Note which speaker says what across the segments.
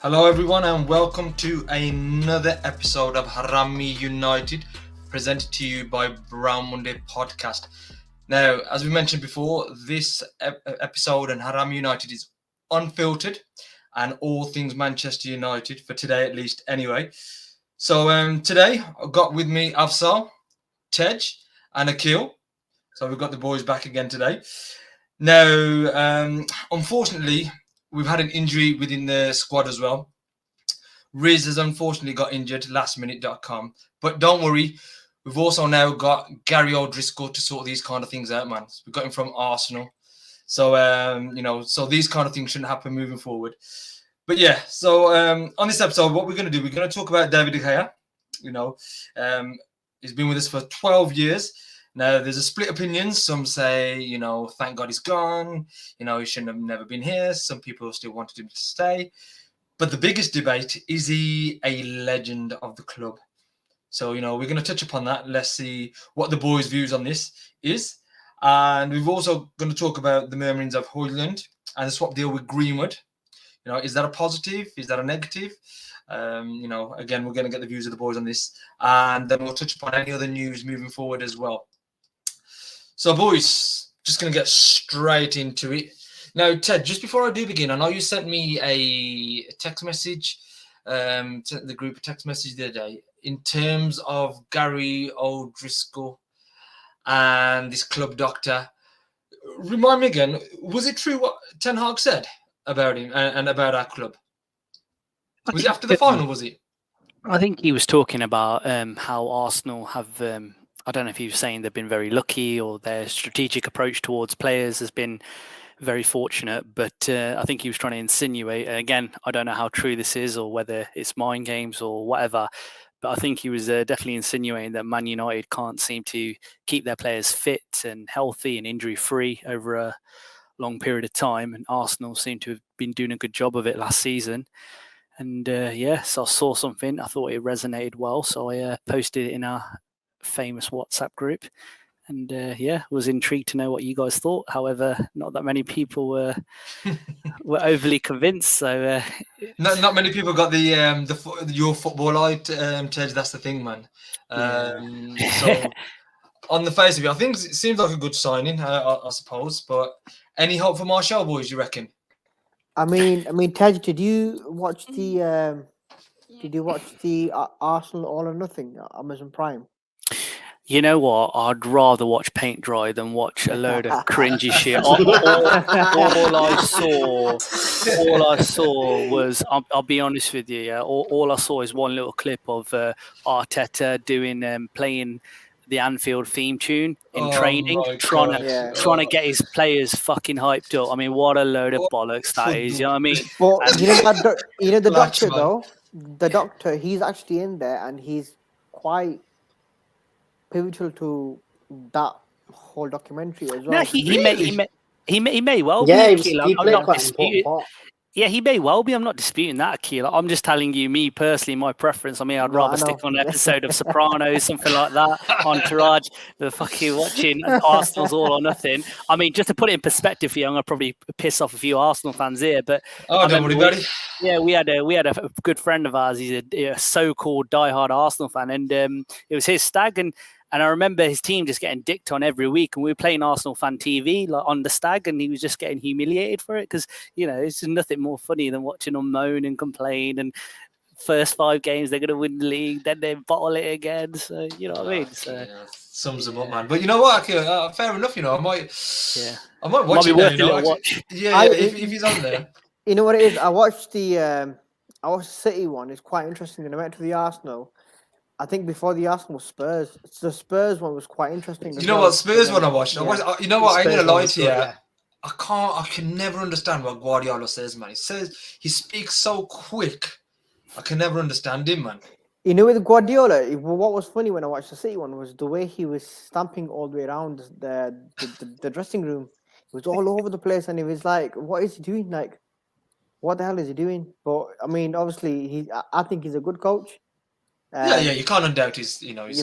Speaker 1: Hello everyone and welcome to another episode of Haraami United, presented to you by brownmundepodcast. Now, as we mentioned before, this episode and Haraami United is unfiltered and all things Manchester United, for today at least anyway. So today I've got with me Afsal, Tej and Akil. So we've got the boys back again today. Now, unfortunately, we've had an injury within the squad as well. Riz has unfortunately got injured, lastminute.com. But don't worry, we've also now got Gary O'Driscoll to sort these kind of things out, man. We've got him from Arsenal. So, so these kind of things shouldn't happen moving forward. But yeah, so on this episode, what we're going to do, we're going to talk about David De Gea. He's been with us for 12 years. Now, there's a split opinions. Some say, thank God he's gone. He shouldn't have never been here. Some people still wanted him to stay. But the biggest debate, is he a legend of the club? So, we're going to touch upon that. Let's see what the boys' views on this is. And we've also going to talk about the murmurings of Højlund and the swap deal with Greenwood. Is that a positive? Is that a negative? Again, we're going to get the views of the boys on this. And then we'll touch upon any other news moving forward as well. So, boys, just going to get straight into it. Now, Ted, just before I do begin, I know you sent me a text message, to the group, a text message the other day, in terms of Gary O'Driscoll and this club doctor. Remind me again, was it true what Ten Hag said about him and about our club? Was it after the final, was it?
Speaker 2: I think he was talking about how Arsenal have... I don't know if he was saying they've been very lucky or their strategic approach towards players has been very fortunate, but I think he was trying to insinuate, again, I don't know how true this is or whether it's mind games or whatever, but I think he was definitely insinuating that Man United can't seem to keep their players fit and healthy and injury-free over a long period of time, and Arsenal seem to have been doing a good job of it last season. And so I saw something, I thought it resonated well, so I posted it in our famous WhatsApp group, and was intrigued to know what you guys thought. However, not that many people were overly convinced. So
Speaker 1: not many people got your football eye, Tej. That's the thing, man. So on the face of it, I think it seems like a good signing, I suppose. But any hope for Martial, boys? You reckon?
Speaker 3: I mean, Tej, did you watch the Arsenal All or Nothing Amazon Prime?
Speaker 2: You know what? I'd rather watch paint dry than watch a load of cringy shit. All I saw was, I'll be honest with you, all I saw is one little clip of Arteta playing the Anfield theme tune in training, trying to get his players fucking hyped up. I mean, what a load of bollocks that is. You know what I mean?
Speaker 3: But the doctor though, the doctor, he's actually in there and he's quite pivotal to that whole documentary as well.
Speaker 2: No, he may well be. He may well be. I'm not disputing that, Akil. I'm just telling you, me personally, my preference. I mean, I'd rather stick on an episode of Sopranos, something like that, Entourage, than fucking watching Arsenal's All or Nothing. I mean, just to put it in perspective for you, I'm gonna probably piss off a few Arsenal fans here, but
Speaker 1: don't worry, buddy.
Speaker 2: Yeah, we had a good friend of ours. He's a so-called diehard Arsenal fan, and it was his stag, and I remember his team just getting dicked on every week, and we were playing Arsenal fan TV like on the stag, and he was just getting humiliated for it because it's just nothing more funny than watching them moan and complain. And first 5 games they're going to win the league, then they bottle it again. So you know what I mean. So
Speaker 1: sums them up, man. But you know what? Fair enough. I might watch it.
Speaker 2: Watch.
Speaker 1: Yeah, if he's on there.
Speaker 3: You know what it is? I watched the City one. It's quite interesting, and I went to the Arsenal. I think before the Arsenal Spurs, the Spurs one was quite interesting.
Speaker 1: You know what? Spurs one I watched. You know what? I ain't gonna lie to you. I can never understand what Guardiola says, man. He speaks so quick. I can never understand him, man.
Speaker 3: With Guardiola, what was funny when I watched the City one was the way he was stamping all the way around the dressing room. It was all over the place, and he was like, "What is he doing? Like, what the hell is he doing?" But I mean, obviously, I think he's a good coach.
Speaker 1: You can't undoubt his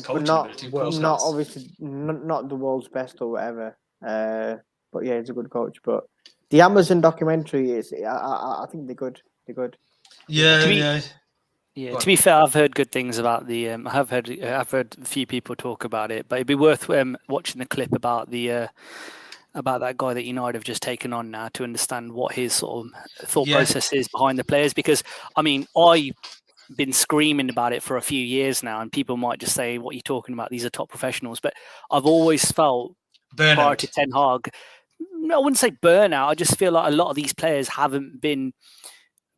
Speaker 1: coaching ability.
Speaker 3: Not obviously not the world's best or whatever. But yeah, he's a good coach. But the Amazon documentary is, I think they're good. They're good.
Speaker 1: Yeah,
Speaker 2: To be-
Speaker 1: yeah.
Speaker 2: Yeah,
Speaker 1: Go
Speaker 2: to
Speaker 1: on.
Speaker 2: be fair, I've heard good things about the. I've heard a few people talk about it, but it'd be worth watching the clip about that guy that United have just taken on now to understand what his sort of thought
Speaker 1: Yeah.
Speaker 2: process is behind the players. Because I mean, I've been screaming about it for a few years now, and people might just say, "What are you talking about? These are top professionals." But I've always felt prior to
Speaker 1: Burnout.
Speaker 2: Ten Hag, I wouldn't say burnout. I just feel like a lot of these players haven't been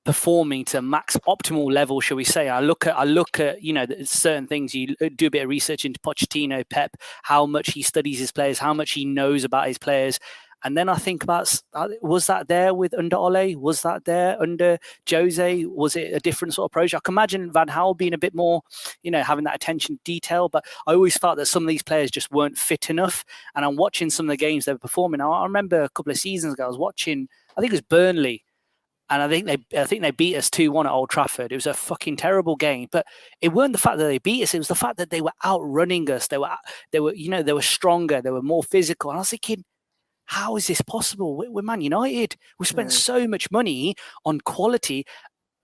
Speaker 2: performing to max optimal level, shall we say. I look at certain things. You do a bit of research into Pochettino, Pep, how much he studies his players, how much he knows about his players. And then I think about, was that there with under Ole? Was that there under Jose? Was it a different sort of approach? I can imagine Van Gaal being a bit more, having that attention to detail. But I always felt that some of these players just weren't fit enough. And I'm watching some of the games they were performing. I remember a couple of seasons ago, I was watching, I think it was Burnley. And I think they beat us 2-1 at Old Trafford. It was a fucking terrible game, but it weren't the fact that they beat us. It was the fact that they were outrunning us. They were stronger. They were more physical. And I was thinking, how is this possible? We're Man United. We spent so much money on quality,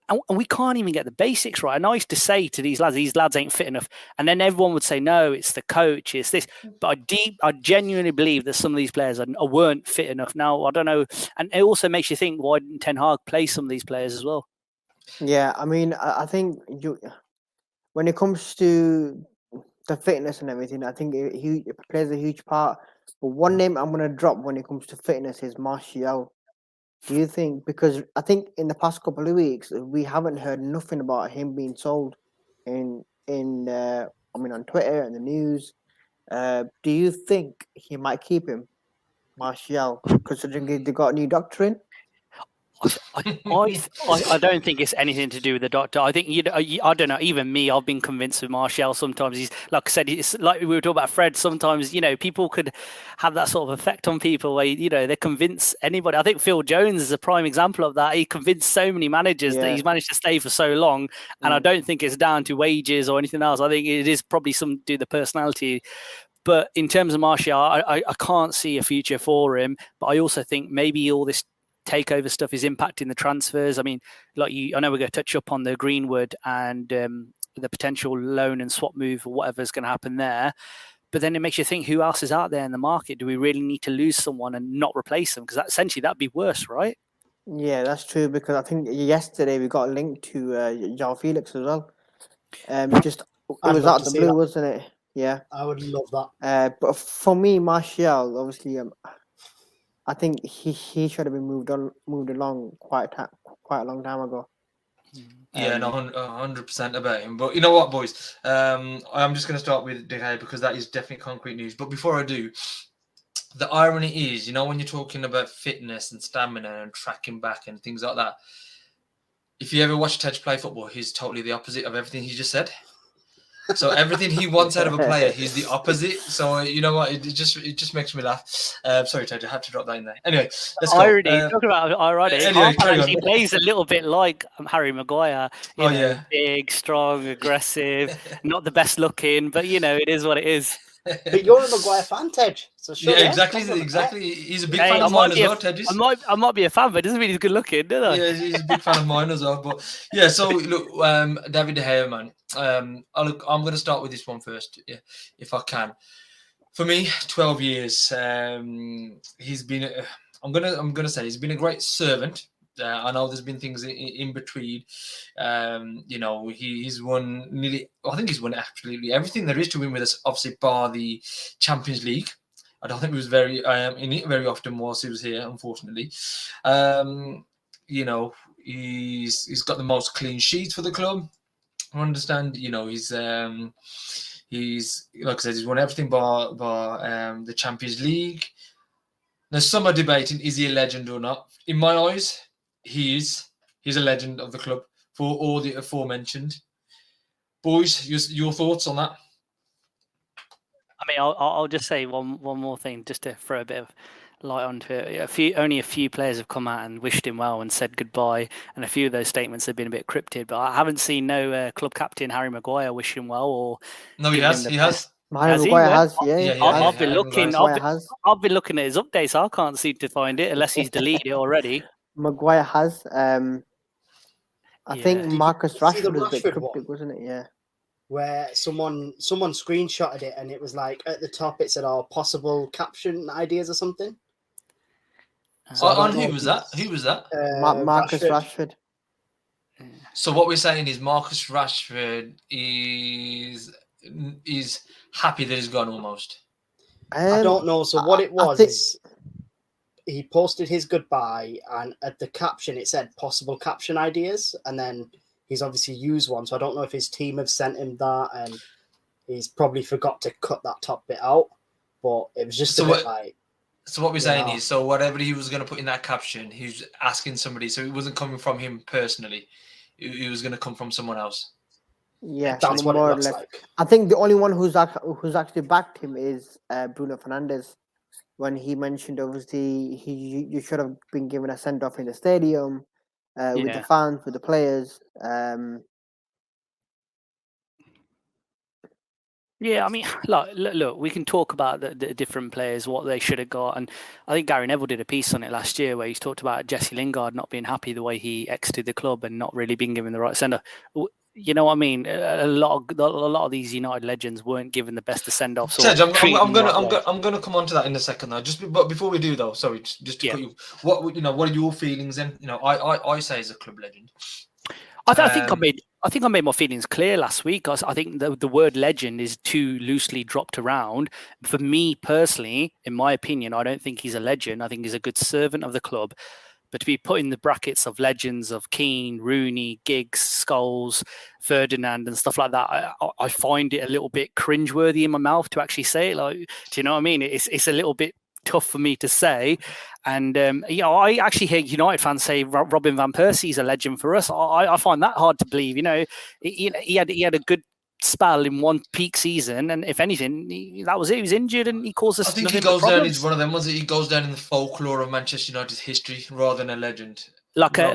Speaker 2: and we can't even get the basics right. And I used to say to these lads ain't fit enough. And then everyone would say, no, it's the coach, it's this. But I genuinely believe that some of these players weren't fit enough. Now, I don't know. And it also makes you think, why didn't Ten Hag play some of these players as well?
Speaker 3: Yeah, I mean, I think when it comes to the fitness and everything, I think it plays a huge part. But one name I'm going to drop when it comes to fitness is Martial. Do you think, because I think in the past couple of weeks we haven't heard nothing about him being sold in on Twitter and the news. Do you think he might keep him, Martial, considering they got a new doctor in?
Speaker 2: I don't think it's anything to do with the doctor. I think I don't know. Even me, I've been convinced with Martial. Sometimes he's, like I said, it's like we were talking about Fred. Sometimes people could have that sort of effect on people where they convince anybody. I think Phil Jones is a prime example of that. He convinced so many managers that he's managed to stay for so long, and I don't think it's down to wages or anything else. I think it is probably something to do with the personality. But in terms of Martial, I can't see a future for him. But I also think maybe all this takeover stuff is impacting the transfers. I mean, I know we're going to touch up on the Greenwood and the potential loan and swap move or whatever's going to happen there. But then it makes you think, who else is out there in the market? Do we really need to lose someone and not replace them? Because essentially that'd be worse, right?
Speaker 3: Yeah, that's true. Because I think yesterday we got a link to João Felix as well. Just it was out of the blue, wasn't it? Yeah,
Speaker 4: I would love that.
Speaker 3: But for me, Martial, obviously, I think he should have been moved along quite a long time ago.
Speaker 1: Yeah, no, 100% about him. But you know what, boys? I'm just going to start with DDG because that is definitely concrete news. But before I do, the irony is, when you're talking about fitness and stamina and tracking back and things like that, if you ever watch Tej play football, he's totally the opposite of everything he just said. So everything he wants out of a player, he's the opposite. So you know what? It just makes me laugh. Sorry, Tej, I had to drop that in there. Anyway, let's go.
Speaker 2: Irony. Talk about irony.
Speaker 1: Anyway,
Speaker 2: he plays a little bit like Harry Maguire. Big, strong, aggressive, not the best looking, but it is what it is.
Speaker 4: But you're a Maguire fan, Tej. So
Speaker 1: exactly. He's a big fan of mine as well, Tej.
Speaker 2: I might be a fan, but it doesn't mean he's good looking, do I?
Speaker 1: Yeah, he's a big fan of mine as well. But yeah, so look, David De Gea, man. I'm going to start with this one first, if I can. For me, 12 years. He's been. I'm gonna say he's been a great servant. I know there's been things in between. He's won nearly. I think he's won absolutely everything there is to win with us. Obviously, bar the Champions League. I don't think he was very in it very often whilst he was here, unfortunately. He's got the most clean sheets for the club. I understand. He's like I said, he's won everything bar the Champions League. Now, some are debating, is he a legend or not? In my eyes, he's a legend of the club for all the aforementioned. Boys, your thoughts on that?
Speaker 2: I mean, I'll just say one more thing, just to throw a bit of light onto it. Only a few players have come out and wished him well and said goodbye, and a few of those statements have been a bit cryptid. But I haven't seen no club captain Harry Maguire wish him well or.
Speaker 1: No, he has.
Speaker 3: Harry
Speaker 2: Has he?
Speaker 3: Maguire
Speaker 2: Well,
Speaker 3: has, yeah,
Speaker 1: Yeah,
Speaker 3: he
Speaker 1: yeah,
Speaker 3: has.
Speaker 2: I've been
Speaker 1: Harry
Speaker 2: looking.
Speaker 1: Maguire.
Speaker 3: Maguire has.
Speaker 2: I've been looking at his updates. I can't seem to find it unless he's deleted it already.
Speaker 3: Maguire has. I think
Speaker 2: Yeah.
Speaker 4: Did you
Speaker 3: Marcus
Speaker 4: see the
Speaker 3: Rashford was a bit
Speaker 4: Rashford
Speaker 3: cryptic,
Speaker 4: one?
Speaker 3: wasn't it? Yeah.
Speaker 4: Where someone screenshotted it and it was like at the top it said, "Oh, possible caption ideas or something." So I don't
Speaker 1: On
Speaker 4: know
Speaker 1: who
Speaker 4: if
Speaker 1: was that?
Speaker 4: it's,
Speaker 1: Who was that?
Speaker 3: Marcus Rashford.
Speaker 1: So what we're saying is Marcus Rashford is happy that he's gone almost.
Speaker 4: I don't know. So what it was
Speaker 3: think-
Speaker 4: is he posted his goodbye, and at the caption it said possible caption ideas, and then he's obviously used one. So I don't know if his team have sent him that, and he's probably forgot to cut that top bit out. But it was just
Speaker 1: So
Speaker 4: a bit
Speaker 1: what-
Speaker 4: like.
Speaker 1: So what we're saying
Speaker 4: Yeah.
Speaker 1: is, so whatever he was going to put in that caption, he was asking somebody. So it wasn't coming from him personally. It was going to come from someone else.
Speaker 3: Yeah,
Speaker 4: That's what it
Speaker 3: more or
Speaker 4: looks
Speaker 3: less.
Speaker 4: like.
Speaker 3: I think the only one who's actually backed him is Bruno Fernandes. When he mentioned, obviously, you should have been given a send off in the stadium with the fans, with the players.
Speaker 2: Yeah, I mean, look, we can talk about the different players, what they should have got. And I think Gary Neville did a piece on it last year where he's talked about Jesse Lingard not being happy the way he exited the club and not really being given the right sender. You know what I mean? A lot of these United legends weren't given the best of send-offs.
Speaker 1: Tej, I'm gonna come on to that in a second though. But before we do though, sorry, just to cut you. What are your feelings then? I say as a club legend.
Speaker 2: I think I made my feelings clear last week. I think the word legend is too loosely dropped around. For me personally, in my opinion, I don't think he's a legend. I think he's a good servant of the club. But to be put in the brackets of legends of Keane, Rooney, Giggs, Scholes, Ferdinand, and stuff like that, I find it a little bit cringeworthy in my mouth to actually say it. Like, do you know what I mean? It's a little bit tough for me to say. And I actually hear United fans say Robin van Persie's a legend for us. I find that hard to believe. He had a good spell in one peak season, and if anything, that was it. He was injured, and he caused us.
Speaker 1: I think he goes down. He's one of them. He goes down in the folklore of Manchester United's history rather than a legend.
Speaker 2: Like a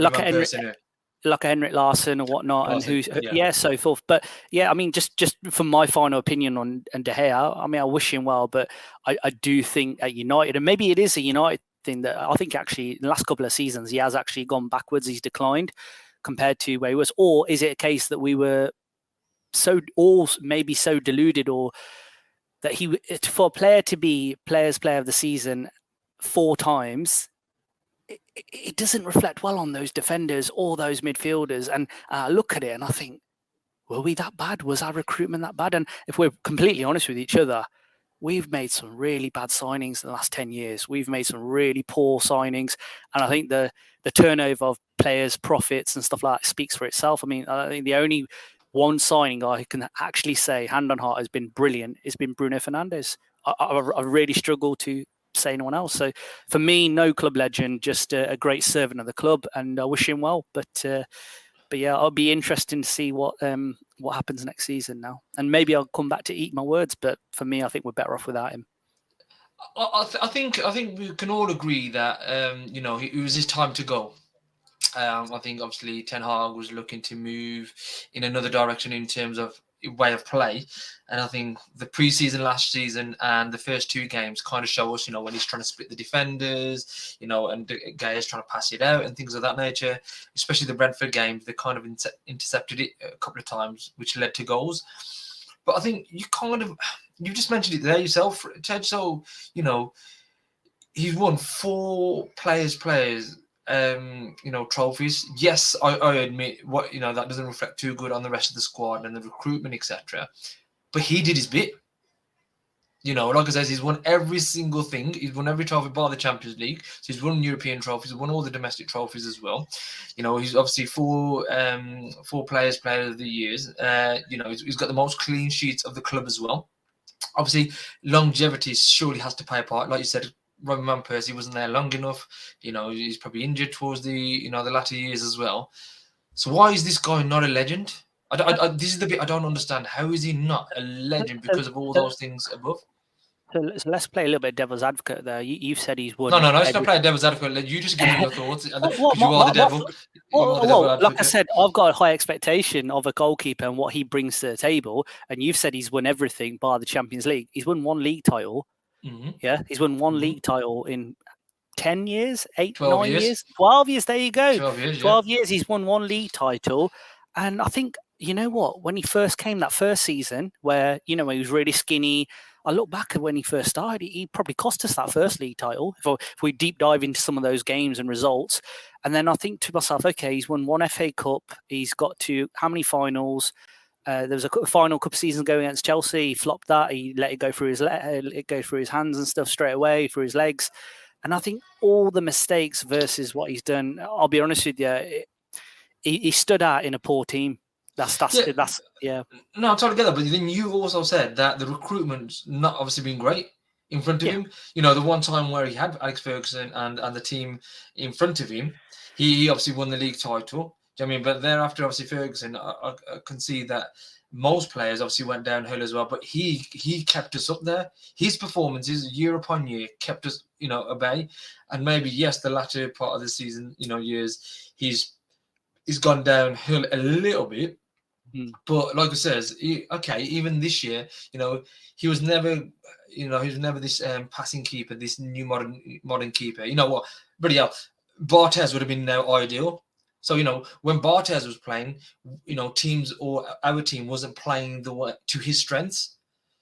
Speaker 2: Henrik Larsson or whatnot, Larsson, and so forth. But yeah, I mean, just from my final opinion on De Gea, I mean, I wish him well, but I do think at United, and maybe it is a United thing, that I think actually in the last couple of seasons he has actually gone backwards. He's declined compared to where he was. Or is it a case that we were so deluded, or that for a player to be Players' Player of the Season 4 times, it doesn't reflect well on those defenders or those midfielders. And I look at it and I think, were we that bad? Was our recruitment that bad? And if we're completely honest with each other, we've made some really bad signings in the last 10 years. We've made some really poor signings. And I think the turnover of players' profits and stuff like that speaks for itself. I mean, I think the only one signing I can actually say, hand on heart, has been brilliant has been Bruno Fernandes. I really struggle to say anyone else. So for me, no club legend, just a great servant of the club, and I wish him well. But yeah, I'll be interesting to see what happens next season now, and maybe I'll come back to eat my words. But for me, I think we're better off without him.
Speaker 1: I think we can all agree that it was his time to go. I think obviously Ten Hag was looking to move in another direction in terms of way of play, and I think the preseason last season and the first 2 games kind of show us, when he's trying to split the defenders, and Gaya's trying to pass it out and things of that nature. Especially the Brentford game, they kind of intercepted it a couple of times, which led to goals. But I think you just mentioned it there yourself, Ted. So he's won 4 players. Trophies. Yes, I admit that doesn't reflect too good on the rest of the squad and the recruitment, etc. But he did his bit. Like I said, he's won every single thing. He's won every trophy bar the Champions League. So he's won European trophies. He's won all the domestic trophies as well. He's obviously 4 Players' Player of the Years. He's got the most clean sheets of the club as well. Obviously, longevity surely has to play a part. Like you said, Robin van Persie wasn't there long enough. He's probably injured towards the the latter years as well. So why is this guy not a legend? This is the bit I don't understand. How is he not a legend because of all those things above?
Speaker 2: So let's play a little bit of devil's advocate there. You've said he's won.
Speaker 1: No. Let's not play devil's advocate. You just give me your thoughts because
Speaker 2: What-
Speaker 1: you are the devil. You are the devil
Speaker 2: Well, like I
Speaker 1: advocate.
Speaker 2: said, I've got a high expectation of a goalkeeper and what he brings to the table. And you've said he's won everything bar the Champions League. He's won one league title.
Speaker 1: Mhm.
Speaker 2: Yeah, he's won one
Speaker 1: Mhm.
Speaker 2: league title in 10 years, 8,
Speaker 1: 12
Speaker 2: 9
Speaker 1: years.
Speaker 2: years, 12 years. There you go.
Speaker 1: 12 years,
Speaker 2: 12 years, he's won one league title. And I think, you know what, when he first came that first season where, you know, he was really skinny, I look back at when he first started, he probably cost us that first league title if we deep dive into some of those games and results. And then I think to myself, okay, he's won one FA Cup. He's got to how many finals? There was a final couple of seasons ago against Chelsea. He flopped that. He let it go through his hands and stuff straight away, through his legs. And I think all the mistakes versus what he's done, I'll be honest with you, he stood out in a poor team. That's yeah.
Speaker 1: No, I'm totally get that. But then you also said that the recruitment's not obviously been great in front of him. You know, the one time where he had Alex Ferguson and the team in front of him, he obviously won the league title. Do you know what I mean? But thereafter, obviously Ferguson, I can see that most players obviously went downhill as well. But he kept us up there. His performances year upon year kept us, you know, at bay. And maybe yes, the latter part of the season, you know, years he's gone downhill a little bit. But like I says, even this year, you know, he was never this passing keeper, this new modern keeper. You know what? Bloody hell, Barthez would have been now ideal. So, you know, when Barthez was playing, you know, teams or our team wasn't playing to his strengths.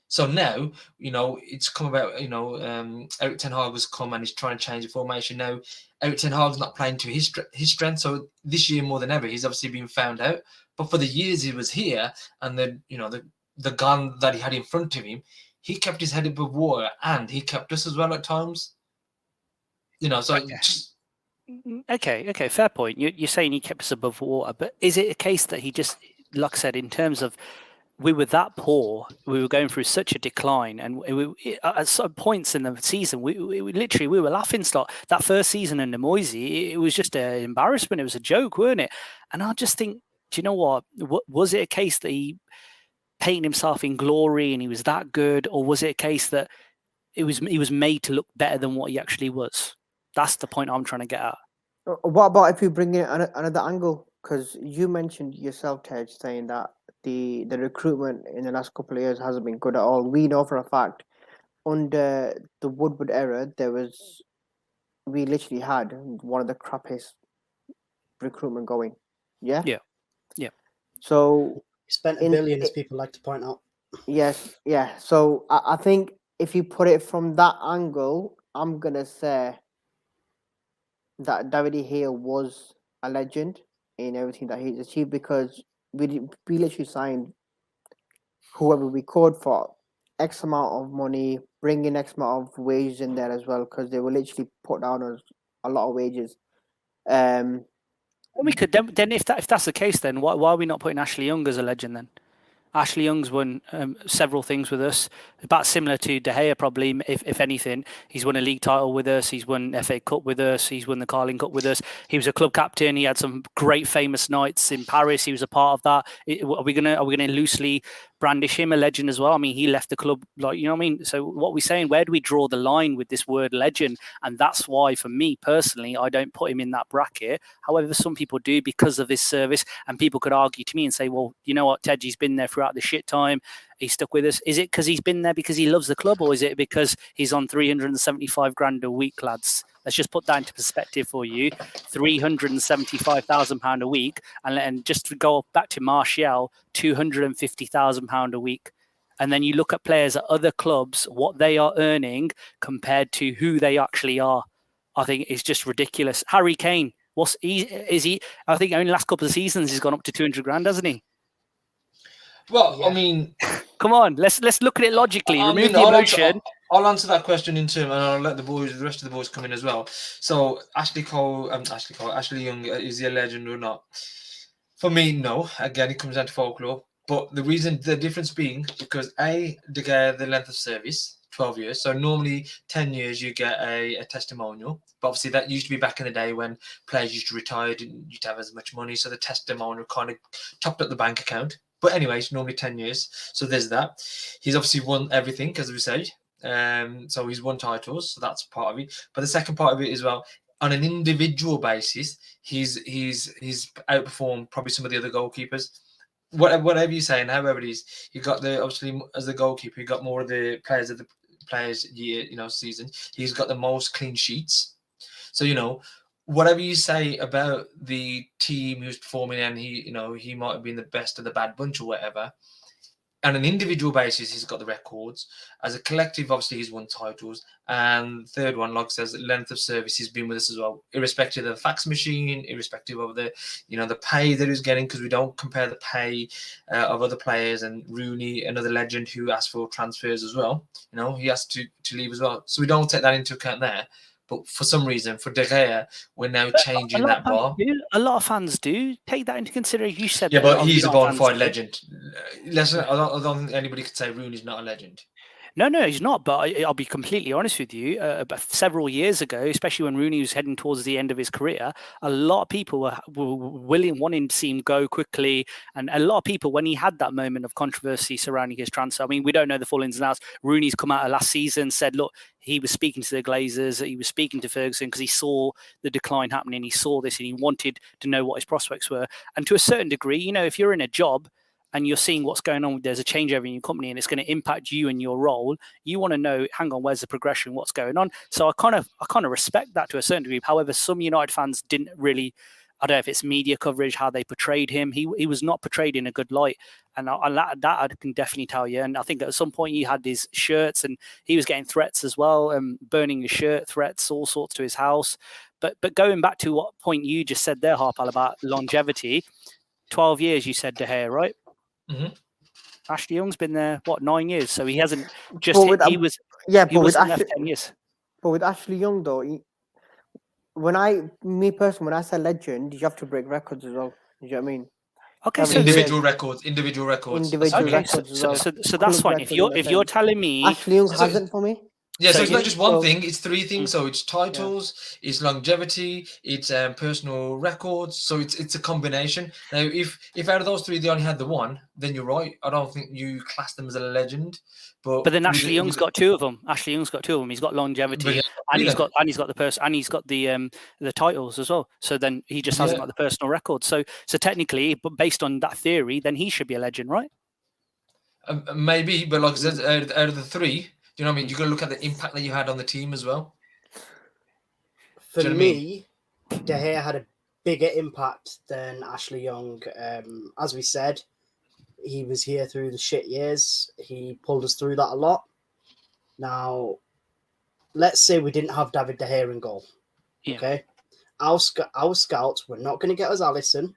Speaker 1: So now, you know, it's come about, you know, Eric Ten Hag has come and he's trying to change the formation. Now, Eric Ten Hag's not playing to his strength. So this year more than ever, he's obviously been found out. But for the years he was here and the gun that he had in front of him, he kept his head above water and he kept us as well at times. You know, so...
Speaker 2: Okay, fair point. You're saying he kept us above water, but is it a case that he just, like I said, in terms of we were that poor, we were going through such a decline, and at some points in the season, we were laughing stock. That first season in Moisey, it was just an embarrassment. It was a joke, weren't it? And I just think, do you know what? Was it a case that he painted himself in glory and he was that good, or was it a case that he was made to look better than what he actually was? That's the point I'm trying to get at.
Speaker 3: What about if you bring in another angle? Because you mentioned yourself, Tej, saying that the recruitment in the last couple of years hasn't been good at all. We know for a fact under the Woodward era, we literally had one of the crappiest recruitment going. Yeah?
Speaker 2: Yeah.
Speaker 3: So...
Speaker 4: Spent a billion, as people like to point out.
Speaker 3: Yes, yeah. So I think if you put it from that angle, I'm going to say that David De Gea was a legend in everything that he's achieved, because we literally signed whoever we could for X amount of money, bringing X amount of wages in there as well, because they were literally put down as a lot of wages.
Speaker 2: We could then if that's the case, then why are we not putting Ashley Young as a legend then? Ashley Young's won several things with us, about similar to De Gea probably, if anything. He's won a league title with us. He's won FA Cup with us. He's won the Carling Cup with us. He was a club captain. He had some great famous nights in Paris. He was a part of that. Are we gonna loosely brandish him a legend as well? I mean, he left the club, like, you know what I mean? So what we're saying, where do we draw the line with this word legend? And that's why, for me personally, I don't put him in that bracket. However, some people do because of his service, and people could argue to me and say, well, you know what, Teddy's been there throughout the shit time. He's stuck with us. Is it because he's been there because he loves the club, or is it because he's on 375 grand a week, lads? Let's just put that into perspective for you. £375,000 a week, and just to go back to Martial, £250,000 a week. And then you look at players at other clubs, what they are earning compared to who they actually are. I think it's just ridiculous. Harry Kane, is he? I think only last couple of seasons he's gone up to 200 grand, hasn't he?
Speaker 1: Well, yeah. I mean,
Speaker 2: come on, let's look at it logically. Remove the emotion.
Speaker 1: I'll answer that question in turn, and I'll let the rest of the boys come in as well. So Ashley Young, is he a legend or not? For me, no. Again, it comes down to folklore. But the difference being because De Gea, the length of service, 12 years. So normally 10 years you get a testimonial. But obviously that used to be back in the day when players used to retire, didn't used to have as much money. So the testimonial kind of topped up the bank account. But anyways, normally 10 years. So there's that. He's obviously won everything, as we said. So he's won titles, so that's part of it. But the second part of it as well, on an individual basis, he's outperformed probably some of the other goalkeepers. Whatever you say and however it is, you got obviously as the goalkeeper, you got more of the players year, season. He's got the most clean sheets. So whatever you say about the team who's performing, and he might have been the best of the bad bunch or whatever. On an individual basis, he's got the records. As a collective, obviously, he's won titles. And third one, like I says, length of service, he's been with us as well, irrespective of the fax machine, irrespective of the, the pay that he's getting, because we don't compare the pay of other players. And Rooney, another legend who asked for transfers as well, he has to leave as well. So we don't take that into account there. But for some reason, for De Gea, we're now changing that bar.
Speaker 2: A lot of fans do take that into consideration. You said,
Speaker 1: yeah, but he's a bona fide legend. I don't think anybody could say Rooney's not a legend.
Speaker 2: No, he's not. But I'll be completely honest with you. Several years ago, especially when Rooney was heading towards the end of his career, a lot of people were wanting to see him go quickly. And a lot of people, when he had that moment of controversy surrounding his transfer, I mean, we don't know the full ins and outs. Rooney's come out of last season, said, look, he was speaking to the Glazers, he was speaking to Ferguson because he saw the decline happening. He saw this and he wanted to know what his prospects were. And to a certain degree, if you're in a job, and you're seeing what's going on, there's a changeover in your company and it's going to impact you and your role, you want to know, hang on, where's the progression, what's going on? So I kind of respect that to a certain degree. However, some United fans didn't really, I don't know if it's media coverage, how they portrayed him. He was not portrayed in a good light. And that I can definitely tell you. And I think at some point he had his shirts and he was getting threats as well, burning his shirt, threats, all sorts to his house. But going back to what point you just said there, Harpal, about longevity, 12 years you said, De Gea, right?
Speaker 1: Mm-hmm.
Speaker 2: Ashley Young's been there 9 years, so he hasn't just. He was 10 years.
Speaker 3: But with Ashley Young though, when I say legend, you have to break records as well. You know what I mean?
Speaker 2: Okay, so
Speaker 1: individual records.
Speaker 2: So that's fine. If you're telling me
Speaker 3: Ashley Young hasn't for me.
Speaker 1: Yeah, so it's not just one thing, it's three things. So it's titles, it's longevity, it's personal records. So it's a combination. Now, if out of those three they only had the one, then you're right. I don't think you class them as a legend. But
Speaker 2: then Ashley Young's got two of them. He's got longevity, and he's got the person, and he's got the titles as well. So then he just hasn't got the personal record. So technically, but based on that theory, then he should be a legend, right?
Speaker 1: Maybe, but like I said, out of the three. You know what I mean? You've got to look at the impact that you had on the team as well.
Speaker 4: For me, De Gea had a bigger impact than Ashley Young. As we said, he was here through the shit years. He pulled us through that a lot. Now, let's say we didn't have David De Gea in goal. Yeah. Okay? Our scouts were not going to get us Alisson.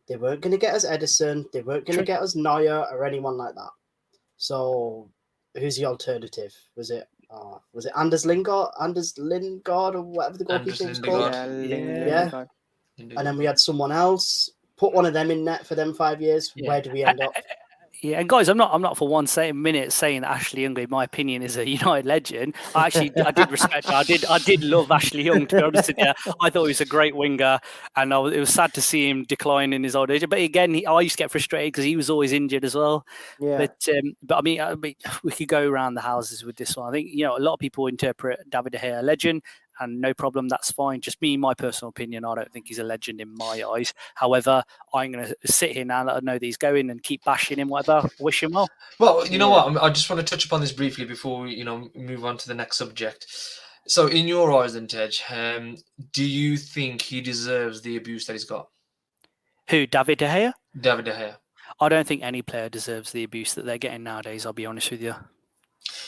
Speaker 4: They weren't going to get us Edison. They weren't going to get us Neuer or anyone like that. So... who's the alternative? Was it Anders Lingard or whatever the goalkeeper was called? Yeah. And then we had someone else. Put one of them in net for them 5 years. Yeah. Where do we end up?
Speaker 2: Yeah, and guys, I'm not for one minute saying that Ashley Young, in my opinion, is a United legend. I did respect her. I did love Ashley Young, to be honest with you. I thought he was a great winger, and it was sad to see him decline in his old age. But again, I used to get frustrated because he was always injured as well. Yeah. But I mean, we could go around the houses with this one. I think a lot of people interpret David De Gea a legend. And no problem, that's fine. Just me, my personal opinion, I don't think he's a legend in my eyes. However, I'm going to sit here now that I know that he's going and keep bashing him, whatever. Wish him well.
Speaker 1: Well, you know what? I just want to touch upon this briefly before we, move on to the next subject. So, in your eyes, then, Tej, do you think he deserves the abuse that he's got?
Speaker 2: Who, David De Gea?
Speaker 1: David De Gea.
Speaker 2: I don't think any player deserves the abuse that they're getting nowadays, I'll be honest with you.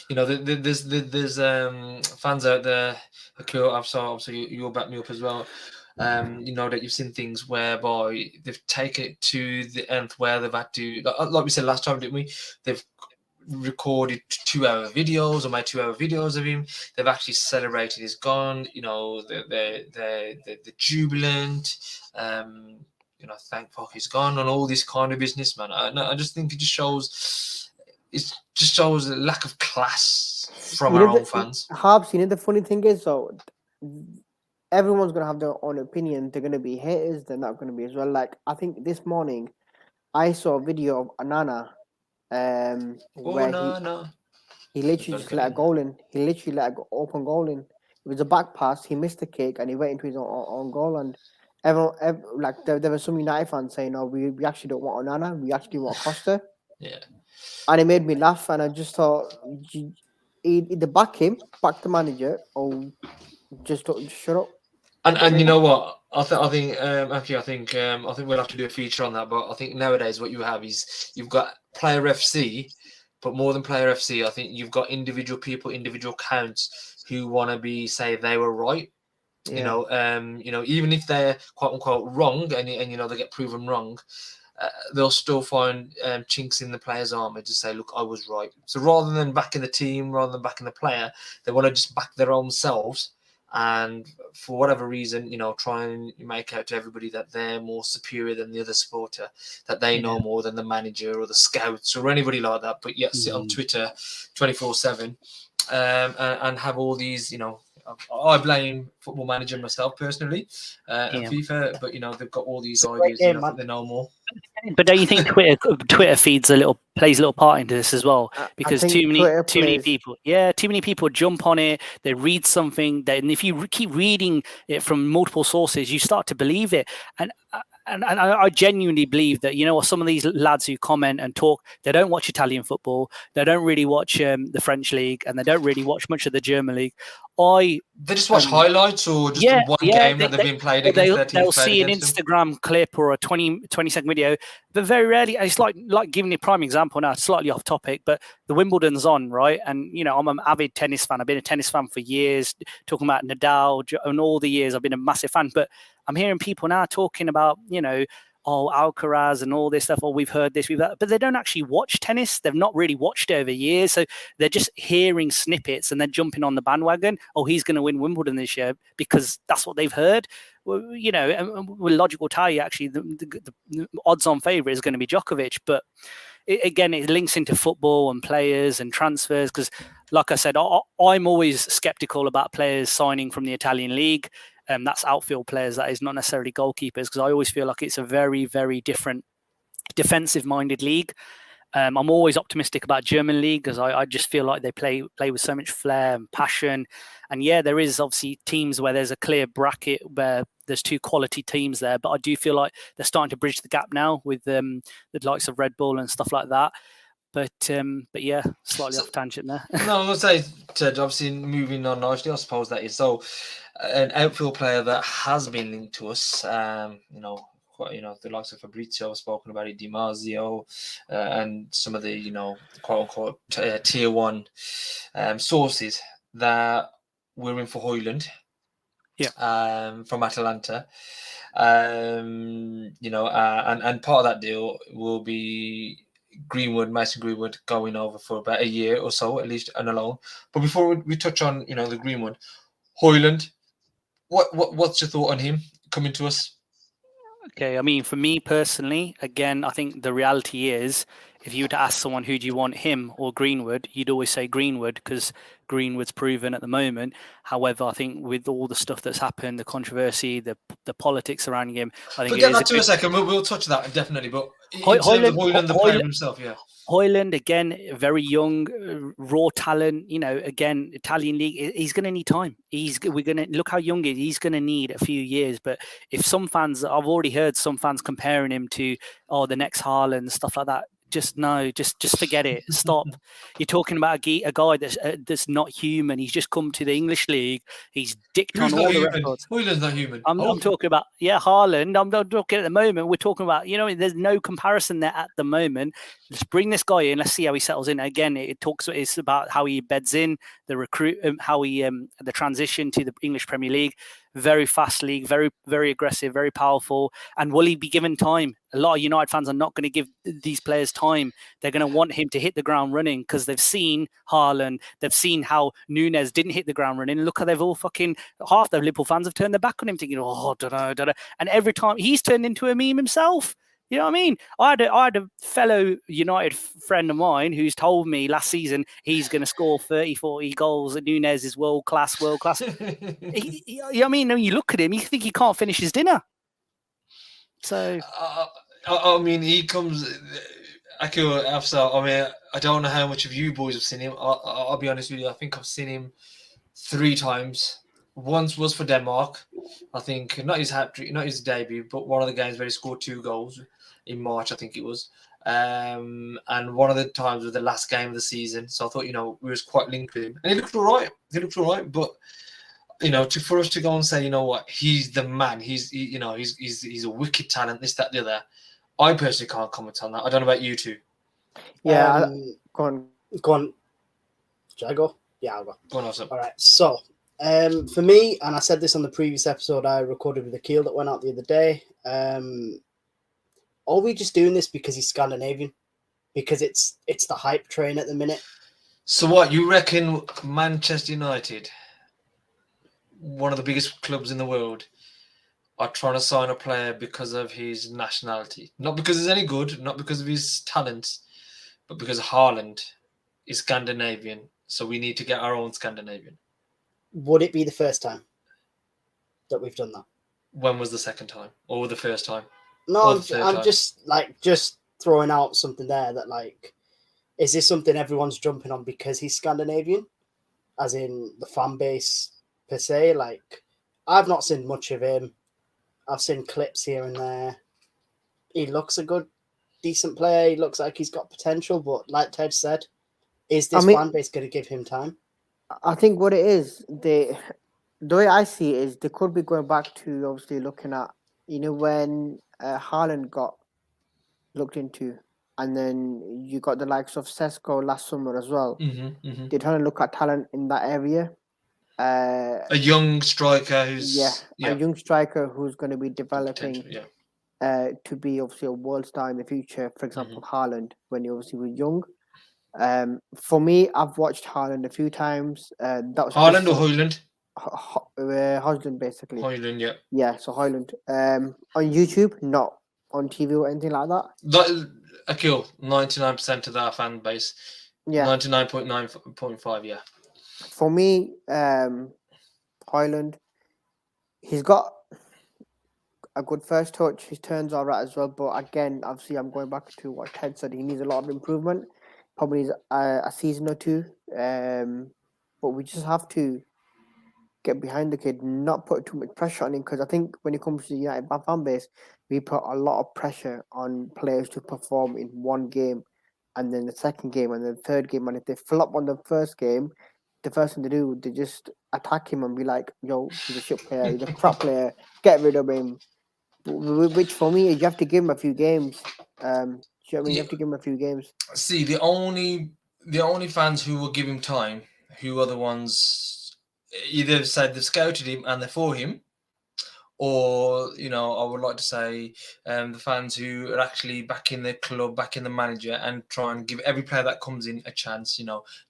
Speaker 1: There's fans out there. Obviously, you'll back me up as well. That you've seen things whereby they've taken it to the nth, where they've had to, like we said last time, didn't we? They've recorded 2-hour videos or made 2-hour videos of him. They've actually celebrated he's gone. They're jubilant. Thank fuck he's gone, and all this kind of business, man. I just think it just shows. It just shows a lack of class from our own fans.
Speaker 3: Harbs, the funny thing is, though, everyone's going to have their own opinion. They're going to be haters. They're not going to be as well. Like, I think this morning, I saw a video of Onana. He literally just let a goal in. He literally let an open goal in. It was a back pass. He missed the kick and he went into his own goal. And everyone, like there were some United fans saying, "No, we actually don't want Onana. We actually want Costa."
Speaker 1: Yeah.
Speaker 3: And it made me laugh. And I just thought, either back him, back the manager, or just shut up.
Speaker 1: And you know what? I think we'll have to do a feature on that. But I think nowadays what you have is you've got player FC, but more than player FC, I think you've got individual people, individual counts who want to say they were right.
Speaker 3: Yeah.
Speaker 1: Even if they're quote unquote wrong, and they get proven wrong, they'll still find chinks in the player's armor to say, look, I was right. So rather than backing the team, rather than backing the player, they want to just back their own selves. And for whatever reason, try and make out to everybody that they're more superior than the other supporter, that they know more than the manager or the scouts or anybody like that. But yet sit on Twitter 24/7 and have all these, I blame Football Manager myself personally and FIFA, but they've got all these ideas. They know more.
Speaker 2: But don't you think Twitter plays a little part into this as well? Because too many people jump on it. They read something, and if you keep reading it from multiple sources, you start to believe it. And I genuinely believe that some of these lads who comment and talk, they don't watch Italian football, they don't really watch the French league, and they don't really watch much of the German league. They
Speaker 1: just watch highlights or just one game that they've been played against.
Speaker 2: They'll see an Instagram clip or a 20-second video, but very rarely. It's like giving you a prime example now, slightly off topic, but the Wimbledon's on, right? And I'm an avid tennis fan. I've been a tennis fan for years, talking about Nadal, and all the years I've been a massive fan. But I'm hearing people now talking about, Alcaraz and all this stuff. Oh, we've heard this, but they don't actually watch tennis. They've not really watched it over years. So they're just hearing snippets and they're jumping on the bandwagon. Oh, he's going to win Wimbledon this year because that's what they've heard. Well, logic will tell you actually the odds-on favourite is going to be Djokovic. But it links into football and players and transfers because, like I said, I'm always sceptical about players signing from the Italian league. That's outfield players, that is not necessarily goalkeepers, because I always feel like it's a very, very different defensive-minded league. I'm always optimistic about German league because I just feel like they play with so much flair and passion. And there is obviously teams where there's a clear bracket where there's two quality teams there, but I do feel like they're starting to bridge the gap now with the likes of Red Bull and stuff like that. But yeah, slightly off tangent there.
Speaker 1: No, I'm going to say, Ted, obviously moving on nicely, I suppose that is. So an outfield player that has been linked to us, the likes of Fabrizio, I've spoken about it, Di Marzio, and some of the, quote-unquote tier one sources that we're in for Højlund. From Atalanta. And part of that deal will be Mason Greenwood going over for about a year or so, at least on a loan. But before we touch on, the Greenwood, Højlund, what's your thought on him coming to us?
Speaker 2: Okay, I mean, for me personally, again, I think the reality is, if you were to ask someone who do you want, him or Greenwood, you'd always say Greenwood because Greenwood's proven at the moment. However, I think with all the stuff that's happened, the controversy, the politics surrounding him, I think. But
Speaker 1: get that to a second. We'll touch that definitely. But in terms of Højlund, the player himself, yeah.
Speaker 2: Højlund, again, very young, raw talent. Again, Italian league. He's going to need time. We're going to look how young he is. He's going to need a few years. But if some fans, I've already heard some fans comparing him to the next Haaland, stuff like that. Just forget it. Stop. You're talking about a guy that's not human. He's just come to the English league. He's dicked on all the records.
Speaker 1: Højlund's not human.
Speaker 2: I'm talking about Haaland. I'm not talking at the moment. We're talking about there's no comparison there at the moment. Let's bring this guy in. Let's see how he settles in. Again, it's about how he beds in the recruit, how he the transition to the English Premier League. Very fast league, very, very aggressive, very powerful. And will he be given time? A lot of United fans are not going to give these players time. They're going to want him to hit the ground running because they've seen Haaland. They've seen how Núñez didn't hit the ground running. Look how they've all half the Liverpool fans have turned their back on him thinking, don't know. And every time he's turned into a meme himself. You know what I mean? I had a fellow United friend of mine who's told me last season he's going to score 30, 40 goals. And Núñez is world class. You know what I mean? When you look at him, you think he can't finish his dinner. So,
Speaker 1: I mean, he comes. Akil Afsar, I mean, I don't know how much of you boys have seen him. I'll be honest with you. I think I've seen him 3 times. Once was for Denmark. I think not his hat trick, not his debut, but one of the games where he scored 2 goals in March, I think it was. And one of the times was the last game of the season. So I thought, we was quite linked with him, and he looked all right. But for us to go and say, you know what, he's the man. He's a wicked talent. This, that, the other. I personally can't comment on that. I don't know about you two.
Speaker 3: Yeah, go on.
Speaker 4: Go on. Should I go? Yeah, I'll go.
Speaker 1: Go on, Awesome.
Speaker 4: All right. So, for me, and I said this on the previous episode I recorded with Akil that went out the other day, are we just doing this because he's Scandinavian? Because it's the hype train at the minute?
Speaker 1: So what, you reckon Manchester United, one of the biggest clubs in the world, are trying to sign a player because of his nationality? Not because he's any good, not because of his talents, but because Haaland is Scandinavian, so we need to get our own Scandinavian.
Speaker 4: Would it be the first time that we've done that?
Speaker 1: When was the second time? Or the first time?
Speaker 4: No, I'm just throwing out something there that, is this something everyone's jumping on because he's Scandinavian? As in the fan base per se? I've not seen much of him. I've seen clips here and there. He looks a good, decent player. He looks like he's got potential, but like Ted said, is this fan base going to give him time?
Speaker 3: I think what it is, the way I see it is they could be going back to obviously looking at, when Haaland got looked into, and then you got the likes of Sesko last summer as well. They're trying to look at talent in that area.
Speaker 1: A young striker who's...
Speaker 3: a young striker who's going to be developing to be obviously a world star in the future. For example, Haaland, when he obviously was young. For me, I've watched Haaland a few times. That was
Speaker 1: Haaland or Højlund?
Speaker 3: Højlund, basically.
Speaker 1: Højlund, yeah.
Speaker 3: Yeah, so Højlund. On YouTube, not on TV or anything like that.
Speaker 1: Akil, 99% of our fan base.
Speaker 3: Yeah.
Speaker 1: 99.9.5, yeah.
Speaker 3: For me, Højlund, he's got a good first touch. His turns are right as well. But again, obviously, I'm going back to what Ted said. He needs a lot of improvement. Probably needs a season or 2. But we just have to get behind the kid, not put too much pressure on him. Because I think when it comes to the United fan base, we put a lot of pressure on players to perform in one game, and then the second game, and then the third game. And if they flop on the first game, the first thing to do, they just attack him and be like, yo, he's a shit player, he's a crap player, get rid of him. Which for me, you have to give him a few games. You have to give him a few games.
Speaker 1: See, the only fans who will give him time, who are the ones either said they've scouted him and they're for him, or I would like to say the fans who are actually backing the club, backing the manager, and try and give every player that comes in a chance.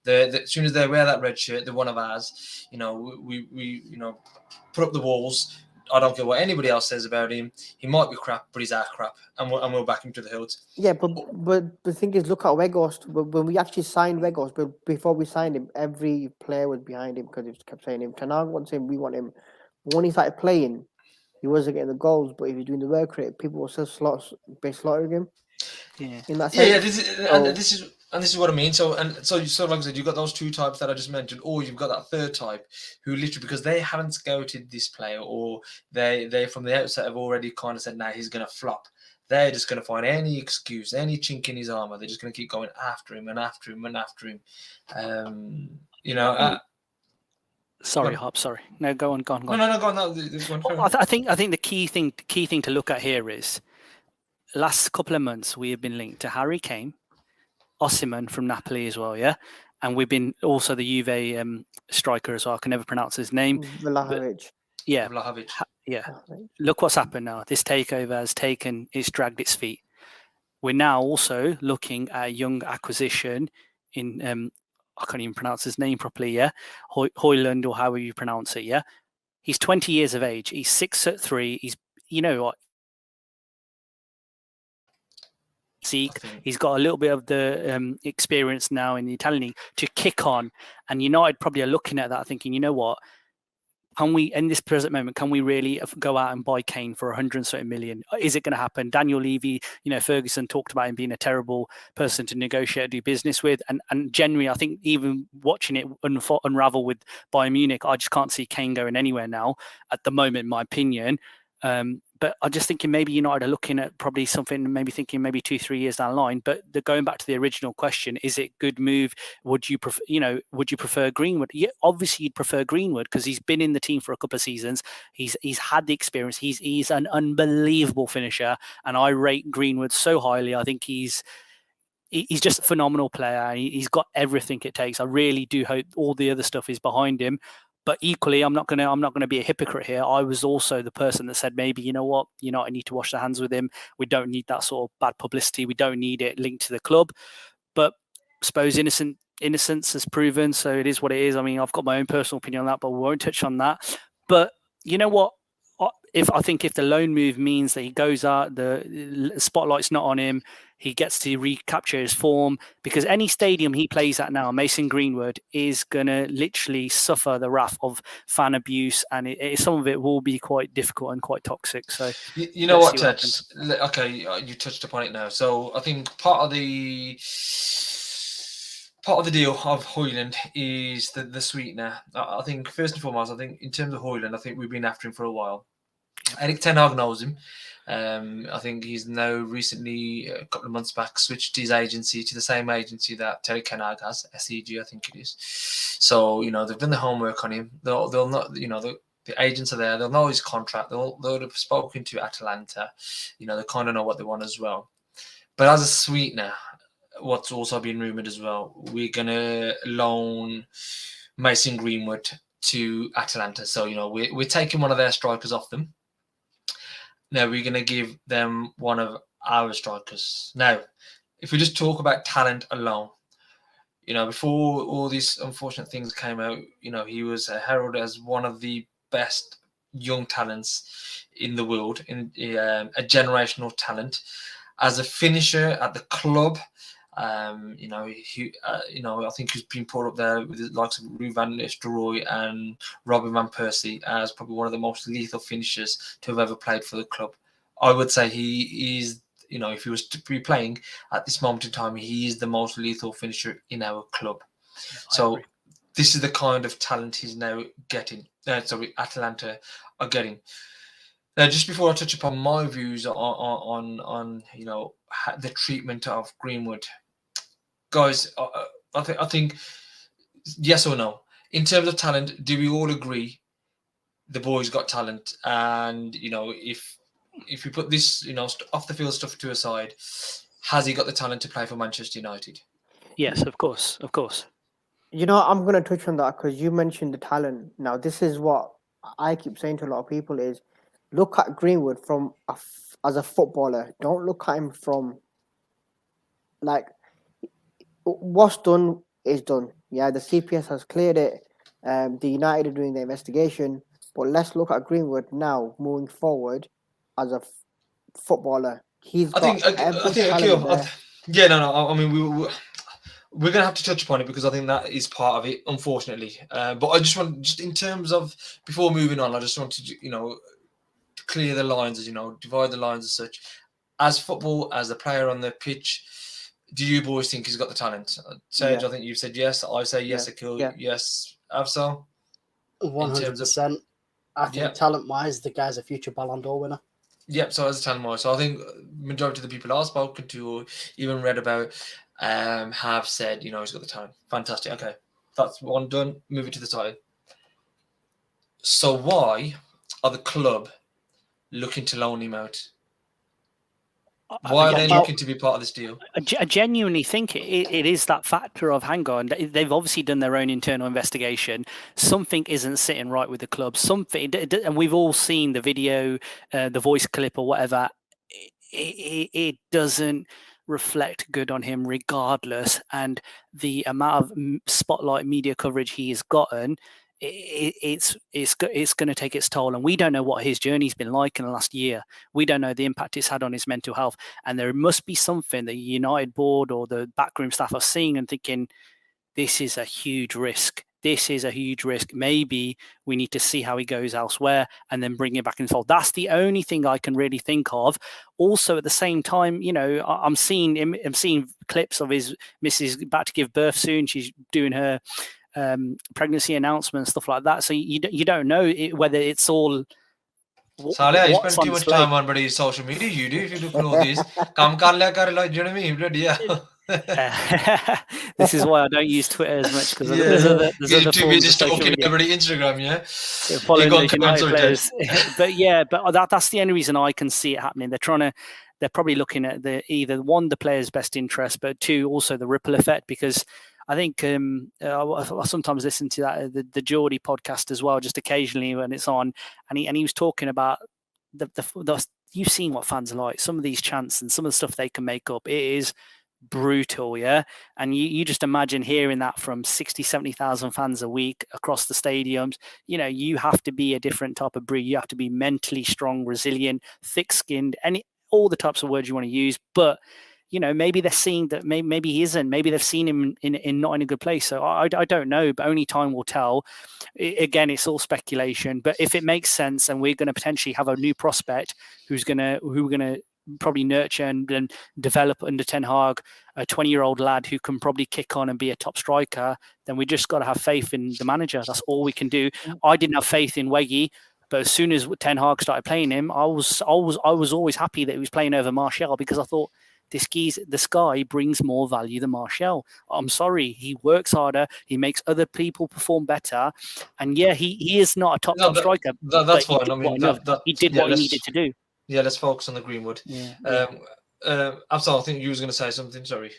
Speaker 1: As soon as they wear that red shirt, they're one of ours. We put up the walls. I don't care what anybody else says about him. He might be crap, but he's our crap, and we'll back him to the hilt. Yeah,
Speaker 3: but the thing is, look at Weghorst. When we actually signed Weghorst, but before we signed him, every player was behind him because he kept saying him. Tanag wants him, we want him. But when he started playing, he wasn't getting the goals, but if he's doing the work rate, people were still slaughtering him.
Speaker 2: Yeah.
Speaker 3: In that sense.
Speaker 1: This is what I mean. So like I said, you've got those 2 types that I just mentioned, or you've got that third type who literally, because they haven't scouted this player, or they from the outset have already kind of said, nah, he's going to flop. They're just going to find any excuse, any chink in his armor. They're just going to keep going after him and after him and after him.
Speaker 2: Sorry, Hop. Sorry. No, go on.
Speaker 1: No, go on. No,
Speaker 2: I think the key thing to look at here is last couple of months we have been linked to Harry Kane, Osimhen from Napoli as well, yeah, and we've been also the Juve striker as well. I can never pronounce his name.
Speaker 3: Vlahovic.
Speaker 2: Yeah.
Speaker 1: Vlahovic.
Speaker 2: Yeah. Look what's happened now. This takeover has dragged its feet. We're now also looking at a young acquisition in I can't even pronounce his name properly, yeah? Højlund, or however you pronounce it, yeah? He's 20 years of age. He's 6'3". He's, you know what? He's got a little bit of the experience now in the Italian league to kick on. And United probably are looking at that thinking, you know what? can we, in this present moment, can we really go out and buy Kane for 100 million? Is it going to happen? Daniel Levy, Ferguson talked about him being a terrible person to negotiate, do business with. And generally, I think even watching it unravel with Bayern Munich, I just can't see Kane going anywhere now at the moment, in my opinion. But I'm just thinking maybe United are looking at probably something, maybe thinking maybe 2-3 years down the line. But going back to the original question, is it good move? Would you prefer Greenwood? Yeah, obviously you'd prefer Greenwood because he's been in the team for a couple of seasons. He's had the experience. He's an unbelievable finisher, and I rate Greenwood so highly. I think he's just a phenomenal player. He's got everything it takes. I really do hope all the other stuff is behind him. But equally, I'm not gonna be a hypocrite here. I was also the person that said maybe, you know what, I need to wash their hands with him. We don't need that sort of bad publicity. We don't need it linked to the club. But I suppose innocence has proven, so it is what it is. I mean, I've got my own personal opinion on that, but we won't touch on that. But you know what? If the loan move means that he goes out, the spotlight's not on him, he gets to recapture his form, because any stadium he plays at now, Mason Greenwood, is going to literally suffer the wrath of fan abuse, and some of it will be quite difficult and quite toxic. So
Speaker 1: you know what, Ted? Okay, you touched upon it now. So I think part of the deal of Højlund is the sweetener. I think first and foremost, I think in terms of Højlund, I think we've been after him for a while. Erik Ten Hag knows him. I think he's now recently, a couple of months back, switched his agency to the same agency that Erik Ten Hag has, SEG, I think it is. So, they've done the homework on him. They'll not, the agents are there. They'll know his contract. They'll have spoken to Atalanta. They kind of know what they want as well. But as a sweetener, what's also been rumoured as well, we're going to loan Mason Greenwood to Atalanta. So, we're taking one of their strikers off them. Now we're going to give them one of our strikers. Now, if we just talk about talent alone, before all these unfortunate things came out, he was heralded as one of the best young talents in the world, a generational talent. As a finisher at the club, I think he's been put up there with the likes of Ruud van Nistelrooy and Robin van Persie as probably one of the most lethal finishers to have ever played for the club. I would say he is, if he was to be playing at this moment in time, he is the most lethal finisher in our club. So this is the kind of talent he's now getting. Atalanta are getting. Now, just before I touch upon my views on the treatment of Greenwood, guys, I think yes or no. In terms of talent, do we all agree the boy's got talent? And if we put this off the field stuff to a side, has he got the talent to play for Manchester United?
Speaker 2: Yes, of course.
Speaker 3: I'm going to touch on that because you mentioned the talent. Now, this is what I keep saying to a lot of people is, look at Greenwood as a footballer. Don't look at him from, what's done is done. Yeah, the CPS has cleared it. The United are doing the investigation. But let's look at Greenwood now, moving forward, as a footballer. He's got every talent there.
Speaker 1: Yeah, no. I mean, we're going to have to touch upon it because I think that is part of it, unfortunately. But I just in terms of, before moving on, I just want to, clear the lines, divide the lines as such. As football, as a player on the pitch, do you boys think he's got the talent? Serge, I think you've said yes. I say yes. Akil, yes. Afsal?
Speaker 4: 100%. I think talent-wise, the guy's a future Ballon d'Or winner.
Speaker 1: Yep, so as a talent-wise. So I think majority of the people I've spoken to or even read about have said, he's got the talent. Fantastic. Okay, that's one done. Move it to the side. So why are the club looking to loan him out? Why are they looking to be part of this deal?
Speaker 2: I genuinely think it is that factor of, hang on, they've obviously done their own internal investigation. Something isn't sitting right with the club. Something, and we've all seen the video, the voice clip or whatever. It doesn't reflect good on him regardless. And the amount of spotlight media coverage he has gotten, it's going to take its toll, and we don't know what his journey's been like in the last year. We don't know the impact it's had on his mental health, and there must be something the United board or the backroom staff are seeing and thinking, this is a huge risk. this is a huge risk. Maybe we need to see how he goes elsewhere and then bring him back in the fold. That's the only thing I can really think of. Also, at the same time, I'm seeing clips of his missus about to give birth soon. She's doing her pregnancy announcement, stuff like that. So you don't know whether it's all.
Speaker 1: Saleh, I spend too much time on bloody social media. You do if you look at all these. Kam kar liya kar, like, do you know what I mean? Bloody hell.
Speaker 2: This is why I don't use Twitter as much, because
Speaker 1: Yeah.
Speaker 2: there's other
Speaker 1: You're too
Speaker 2: forms
Speaker 1: busy
Speaker 2: of social
Speaker 1: stalking
Speaker 2: media.
Speaker 1: everybody Instagram, yeah?
Speaker 2: Following
Speaker 1: You
Speaker 2: those
Speaker 1: got
Speaker 2: United
Speaker 1: cancelled,
Speaker 2: players. but that's the only reason I can see it happening. They're probably looking at either one, the player's best interest, but two, also the ripple effect, because I think I sometimes listen to that the Geordie podcast as well, just occasionally when it's on, and he was talking about the you've seen what fans are like. Some of these chants and some of the stuff they can make up, it is brutal, yeah. And you just imagine hearing that from 60,000-70,000 fans a week across the stadiums. You have to be a different type of breed. You have to be mentally strong, resilient, thick-skinned, all the types of words you want to use. But maybe they're seeing that maybe he isn't. Maybe they've seen him in not in a good place. So I don't know, but only time will tell. Again, it's all speculation. But if it makes sense, and we're going to potentially have a new prospect who we're gonna probably nurture and develop under Ten Hag, a 20-year-old lad who can probably kick on and be a top striker, then we just got to have faith in the manager. That's all we can do. I didn't have faith in Weggy. But as soon as Ten Hag started playing him, I was always happy that he was playing over Martial, this guy brings more value than Martial. I'm sorry, he works harder, he makes other people perform better, and yeah, he is not a top striker.
Speaker 1: That's fine.
Speaker 2: He did what he needed to do.
Speaker 1: Yeah, let's focus on the Greenwood.
Speaker 2: Yeah.
Speaker 1: I'm sorry, I think you was going to say something. Sorry.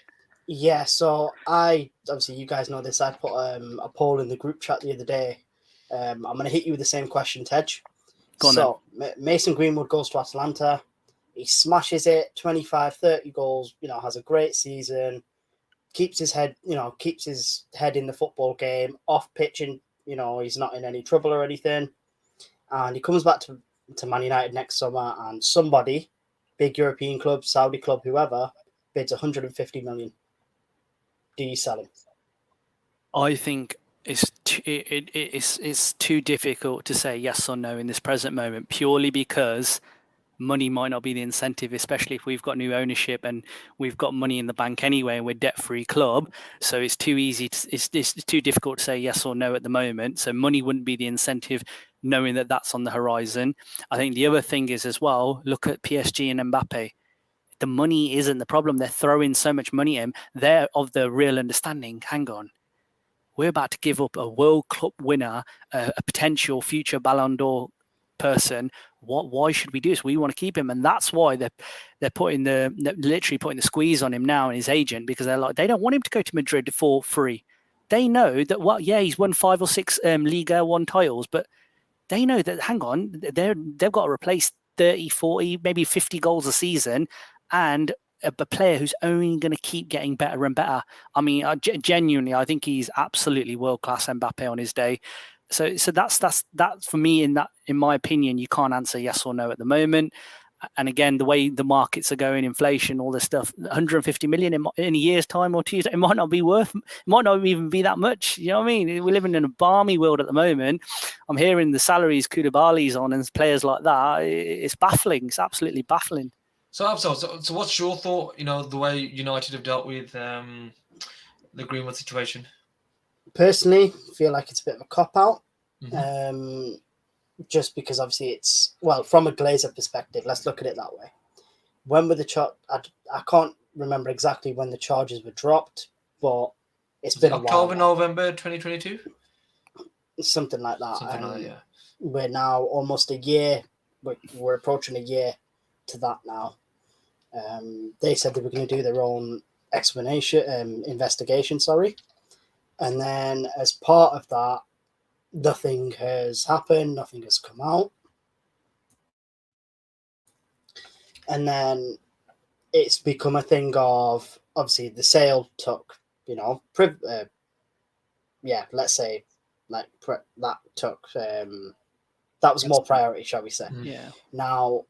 Speaker 4: Yeah, so obviously you guys know this. I put a poll in the group chat the other day. I'm going to hit you with the same question, Tej. Mason Greenwood goes to Atalanta. He smashes it, 25, 30 goals, has a great season, keeps his head in the football game, off pitching, he's not in any trouble or anything. And he comes back to Man United next summer, and somebody, big European club, Saudi club, whoever, bids 150 million. Do you sell him?
Speaker 2: I think it's too difficult to say yes or no in this present moment, purely because money might not be the incentive, especially if we've got new ownership and we've got money in the bank anyway, and we're debt-free club. So it's too easy. It's too difficult to say yes or no at the moment. So money wouldn't be the incentive, knowing that that's on the horizon. I think the other thing is as well, look at PSG and Mbappe. The money isn't the problem. They're throwing so much money at him. They're of the real understanding. Hang on. We're about to give up a World Cup winner, a potential future Ballon d'Or person. Why should we do this? We want to keep him, and that's why they're literally putting the squeeze on him now and his agent, because they don't want him to go to Madrid for free. They know that he's won 5 or 6 Liga 1 titles, but they know that hang on, they've got to replace 30, 40, maybe 50 goals a season, and a player who's only going to keep getting better and better. I mean, genuinely, I think he's absolutely world class, Mbappe, on his day. So that's for me. In my opinion, you can't answer yes or no at the moment. And again, the way the markets are going, inflation, all this stuff, 150 million in a year's time or 2 years, it might not even be that much. You know what I mean? We're living in a balmy world at the moment. I'm hearing the salaries Koulibaly's on and players like that. It's baffling. It's absolutely baffling.
Speaker 1: So what's your thought? The way United have dealt with the Greenwood situation.
Speaker 4: Personally, feel like it's a bit of a cop-out.
Speaker 1: Mm-hmm.
Speaker 4: Just because obviously from a Glazer perspective, let's look at it that way. When were I can't remember exactly when the charges were dropped, but it's been
Speaker 1: October, November 2022?
Speaker 4: Something like that.
Speaker 1: Something like that, yeah.
Speaker 4: We're now almost a year, we're approaching a year to that now. They said they were going to do their own investigation, and then as part of that, nothing has happened, nothing has come out, and then it's become a thing of obviously the sale took let's say that was more priority, shall we say.
Speaker 2: Yeah.
Speaker 4: Now,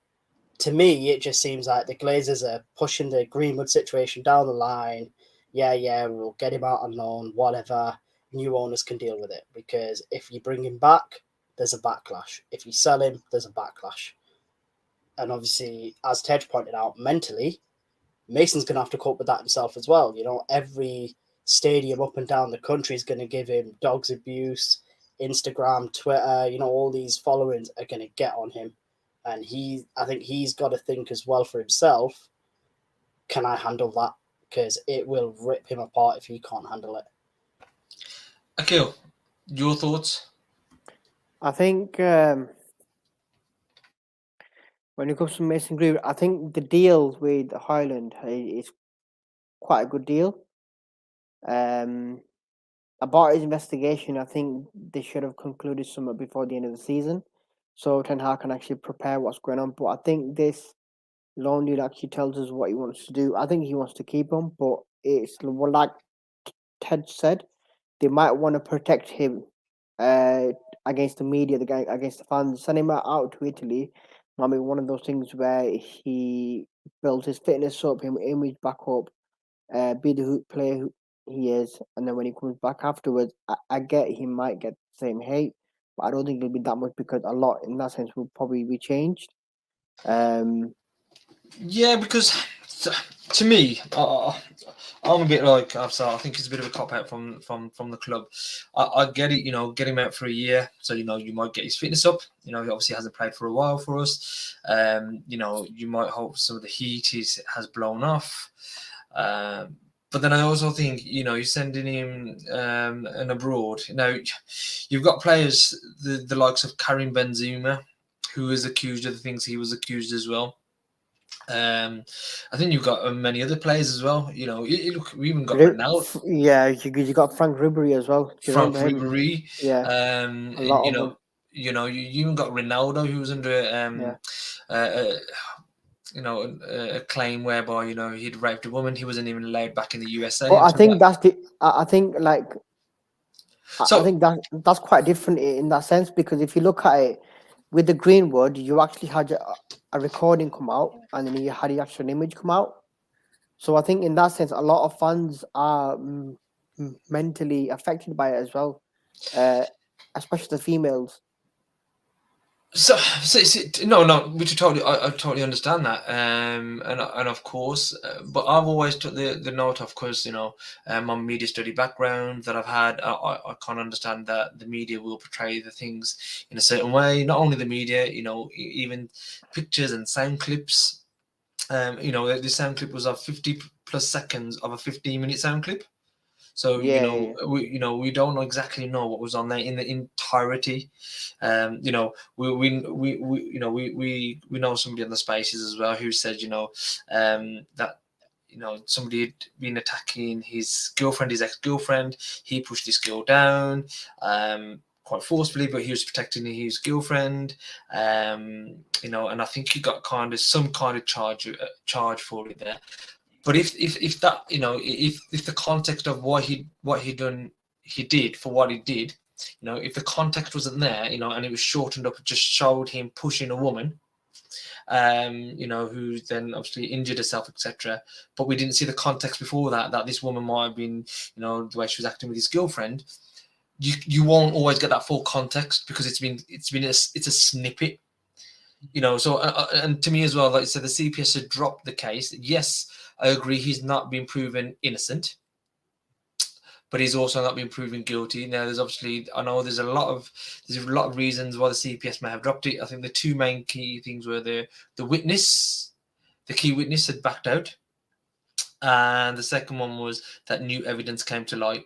Speaker 4: to me, it just seems like the Glazers are pushing the Greenwood situation down the line. Yeah, we'll get him out on loan, whatever. new owners can deal with it, because if you bring him back, there's a backlash. If you sell him, there's a backlash. And obviously, as Tej pointed out, mentally, Mason's going to have to cope with that himself as well. You know, every stadium up and down the country is going to give him dogs abuse, Instagram, Twitter, you know, all these followings are going to get on him. And I think he's got to think as well for himself, can I handle that? Because it will rip him apart if he can't handle it.
Speaker 1: Akil, your thoughts?
Speaker 3: I think when it comes to Mason Greenwood, I think the deal with Highland is quite a good deal. About his investigation, I think they should have concluded somewhat before the end of the season, so Ten Hag can actually prepare what's going on. But I think this loan deal actually tells us what he wants to do. I think he wants to keep him, but it's like Ted said, they might want to protect him against the media, against the fans. Send him out to Italy might be one of those things where he builds his fitness up, his image back up, be the player who he is, and then when he comes back afterwards, I get he might get the same hate, but I don't think it'll be that much because a lot in that sense will probably be changed.
Speaker 1: Yeah, because to me, I'm a bit like I think it's a bit of a cop out from the club. I get it, you know, get him out for a year, so you know you might get his fitness up. You know, he obviously hasn't played for a while for us. You know, you might hope some of the heat has blown off. But then I also think, you know, you're sending him and abroad. Now, you've got players the likes of Karim Benzema, who is accused of the things he was accused as well. I think you've got many other players as well. You know, look, we even got Ronaldo.
Speaker 3: Yeah, you got Frank Ribery as well.
Speaker 1: Frank Ribery.
Speaker 3: Yeah, a lot of them.
Speaker 1: You know, you even got Ronaldo, who was under you know, a claim whereby, you know, he'd raped a woman. He wasn't even allowed back in the USA.
Speaker 3: But I think I think that's quite different in that sense, because if you look at it with the Greenwood, you actually had a recording come out and then you had the actual image come out. So I think in that sense, a lot of fans are mentally affected by it as well, especially the females.
Speaker 1: So no, which I totally understand that, and of course, but I've always took the note of course, you know, my media study background that I've had, I can't understand that the media will portray the things in a certain way. Not only the media, you know, even pictures and sound clips. You know, the sound clip was of 50 plus seconds of a 15-minute sound clip. So we don't exactly know what was on there in the entirety. You know, we know somebody on the spaces as well who said, you know, that, you know, somebody had been attacking his girlfriend, his ex-girlfriend. He pushed this girl down quite forcefully, but he was protecting his girlfriend. You know, and I think he got some kind of charge for it there. But if that, you know, if the context of what he did for what he did, you know, if the context wasn't there, you know, and it was shortened up, it just showed him pushing a woman, you know, who then obviously injured herself, etc. But we didn't see the context before that this woman might have been, you know, the way she was acting with his girlfriend. You won't always get that full context because it's a snippet. You know, so and to me as well, like I said, the CPS should drop the case. Yes, I agree, he's not been proven innocent, but he's also not been proven guilty. Now, there's obviously, I know there's a lot of reasons why the CPS may have dropped it. I think the two main key things were the key witness had backed out, and the second one was that new evidence came to light.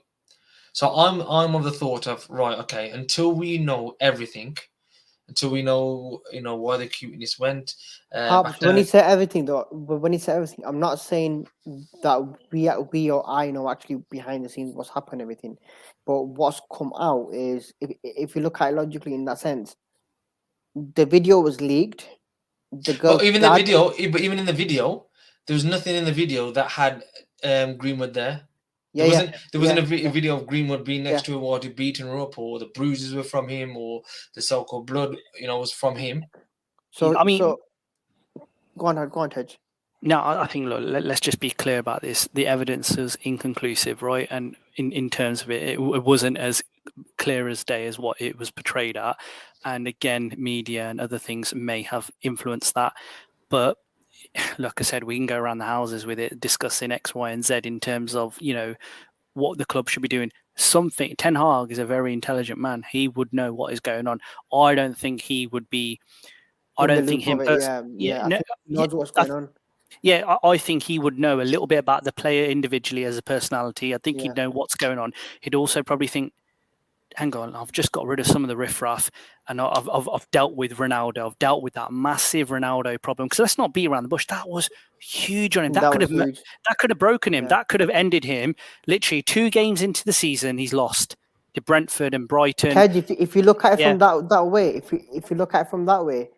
Speaker 1: So I'm of the thought of, right, okay, until we know everything. Until we know, you know, why the cuteness went.
Speaker 3: When he said everything, though, I'm not saying that we or I know actually behind the scenes what's happened, everything. But what's come out is, if you look at it logically in that sense, the video was leaked. The girl,
Speaker 1: even in the video, there was nothing in the video that had Greenwood there. There wasn't a video of Greenwood being next to her while he beating her up, or the bruises were from him, or the so-called blood, you know, was from him.
Speaker 2: So I mean,
Speaker 3: go on, Tej.
Speaker 2: No, I think, look, let's just be clear about this. The evidence is inconclusive, right? And in terms of it wasn't as clear as day as what it was portrayed at. And again, media and other things may have influenced that. But like I said, we can go around the houses with it, discussing X, Y, and Z in terms of, what the club should be doing. Something. Ten Hag is a very intelligent man. He would know what is going on. I don't think he would be. I don't think him.
Speaker 3: I think he knows what's going on.
Speaker 2: Yeah, I think he would know a little bit about the player individually as a personality. I think he'd know what's going on. He'd also probably think, hang on, I've just got rid of some of the riffraff, and I've dealt with Ronaldo. I've dealt with that massive Ronaldo problem. Because let's not beat around the bush. That was huge on him. That could have broken him. Yeah. That could have ended him. Literally 2 games into the season, he's lost to Brentford and Brighton.
Speaker 3: Ted, if you look at it from that way, if you look at it from that way,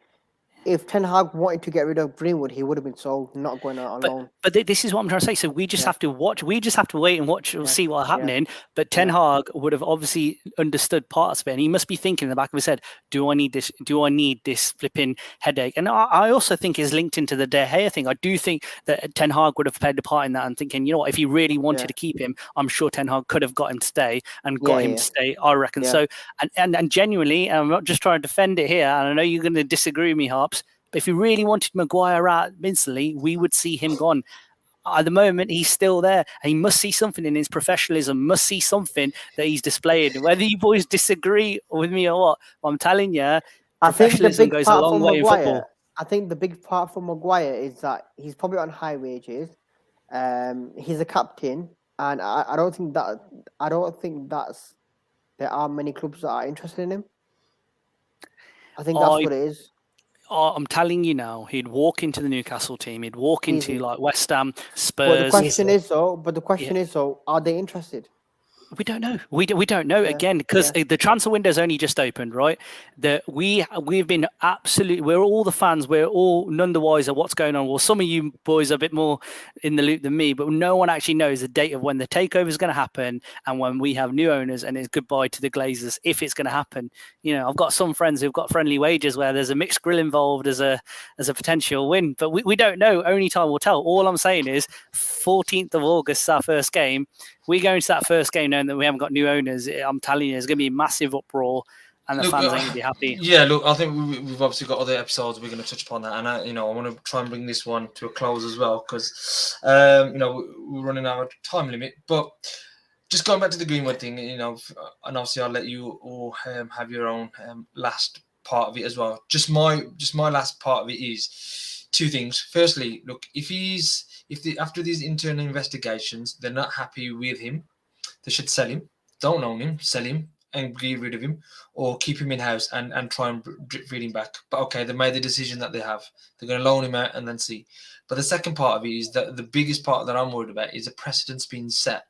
Speaker 3: if Ten Hag wanted to get rid of Greenwood, he would have been sold, not going out alone.
Speaker 2: But this is what I'm trying to say. So we just have to watch. We just have to wait and watch and see what's happening. But Ten Hag would have obviously understood parts of it, and he must be thinking in the back of his head, do I need this? Do I need this flipping headache? And I also think is linked into the De Gea thing. I do think that Ten Hag would have played a part in that, and thinking, if he really wanted to keep him, I'm sure Ten Hag could have got him to stay and got him to stay. I reckon so. And genuinely, and I'm not just trying to defend it here, and I know you're going to disagree with me, Harps. But if you really wanted Maguire out instantly, we would see him gone. At the moment, he's still there. And he must see something in his professionalism, must see something that he's displayed. Whether you boys disagree with me or what, I'm telling you, professionalism goes a long way in football.
Speaker 3: I think the big part for Maguire is that he's probably on high wages. He's a captain, and I don't think that's there are many clubs that are interested in him. I think that's what it is.
Speaker 2: I'm telling you now, he'd walk into the Newcastle team. He'd walk into like West Ham, Spurs.
Speaker 3: But the question is, are they interested?
Speaker 2: We don't know. We don't know again because the transfer window's only just opened, right? We've been absolutely. We're all the fans. We're all none the wiser what's going on. Well, some of you boys are a bit more in the loop than me, but no one actually knows the date of when the takeover is going to happen and when we have new owners and it's goodbye to the Glazers if it's going to happen. I've got some friends who've got friendly wages where there's a mixed grill involved as a potential win, but we don't know. Only time will tell. All I'm saying is 14th of August is our first game. We go into that first game knowing that we haven't got new owners. I'm telling you, there's going to be a massive uproar, and the fans ain't going to be happy.
Speaker 1: Yeah, look, I think we've obviously got other episodes we're going to touch upon that, and I want to try and bring this one to a close as well because we're running out of time limit. But just going back to the Greenwood thing, and obviously I'll let you all have your own last part of it as well. Just my last part of it is 2 things. Firstly, look, if after these internal investigations, they're not happy with him, they should sell him. Don't own him, sell him and get rid of him or keep him in-house and try and drip feed him back. But okay, they made the decision that they have. They're going to loan him out and then see. But the second part of it is that the biggest part that I'm worried about is a precedence being set.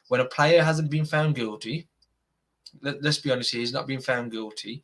Speaker 1: When a player hasn't been found guilty, let's be honest here, he's not been found guilty.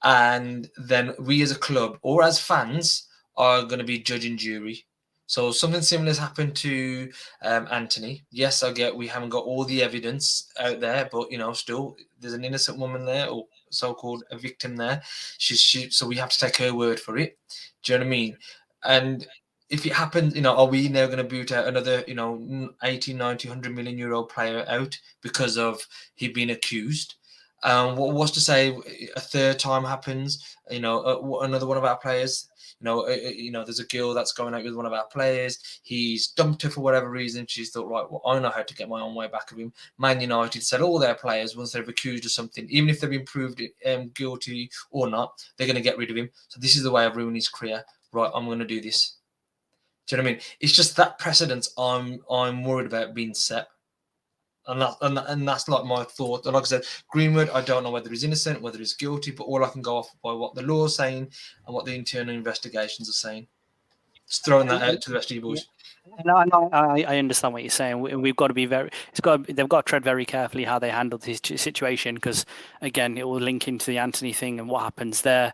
Speaker 1: And then we as a club or as fans are going to be judge and jury. So something similar has happened to Anthony. Yes, I get we haven't got all the evidence out there, but still there's an innocent woman there, or so-called a victim there. So we have to take her word for it. Do you know what I mean? And if it happens, are we now going to boot out another, 80, 90, 100 million euro player out because of he being accused? What was to say a third time happens? Another one of our players. There's a girl that's going out with one of our players. He's dumped her for whatever reason. She's thought, right, well, I know how to get my own way back of him. Man United sell all their players once they're accused of something, even if they've been proved guilty or not, they're going to get rid of him. So this is the way of ruining his career. Right, I'm going to do this. Do you know what I mean? It's just that precedence I'm worried about being set. And that's like my thought. And like I said, Greenwood, I don't know whether he's innocent, whether he's guilty, but all I can go off by what the law is saying and what the internal investigations are saying. Just throwing that out to the rest of you boys.
Speaker 2: No, I understand what you're saying. We've got to be they've got to tread very carefully how they handle this situation because, again, it will link into the Anthony thing and what happens there.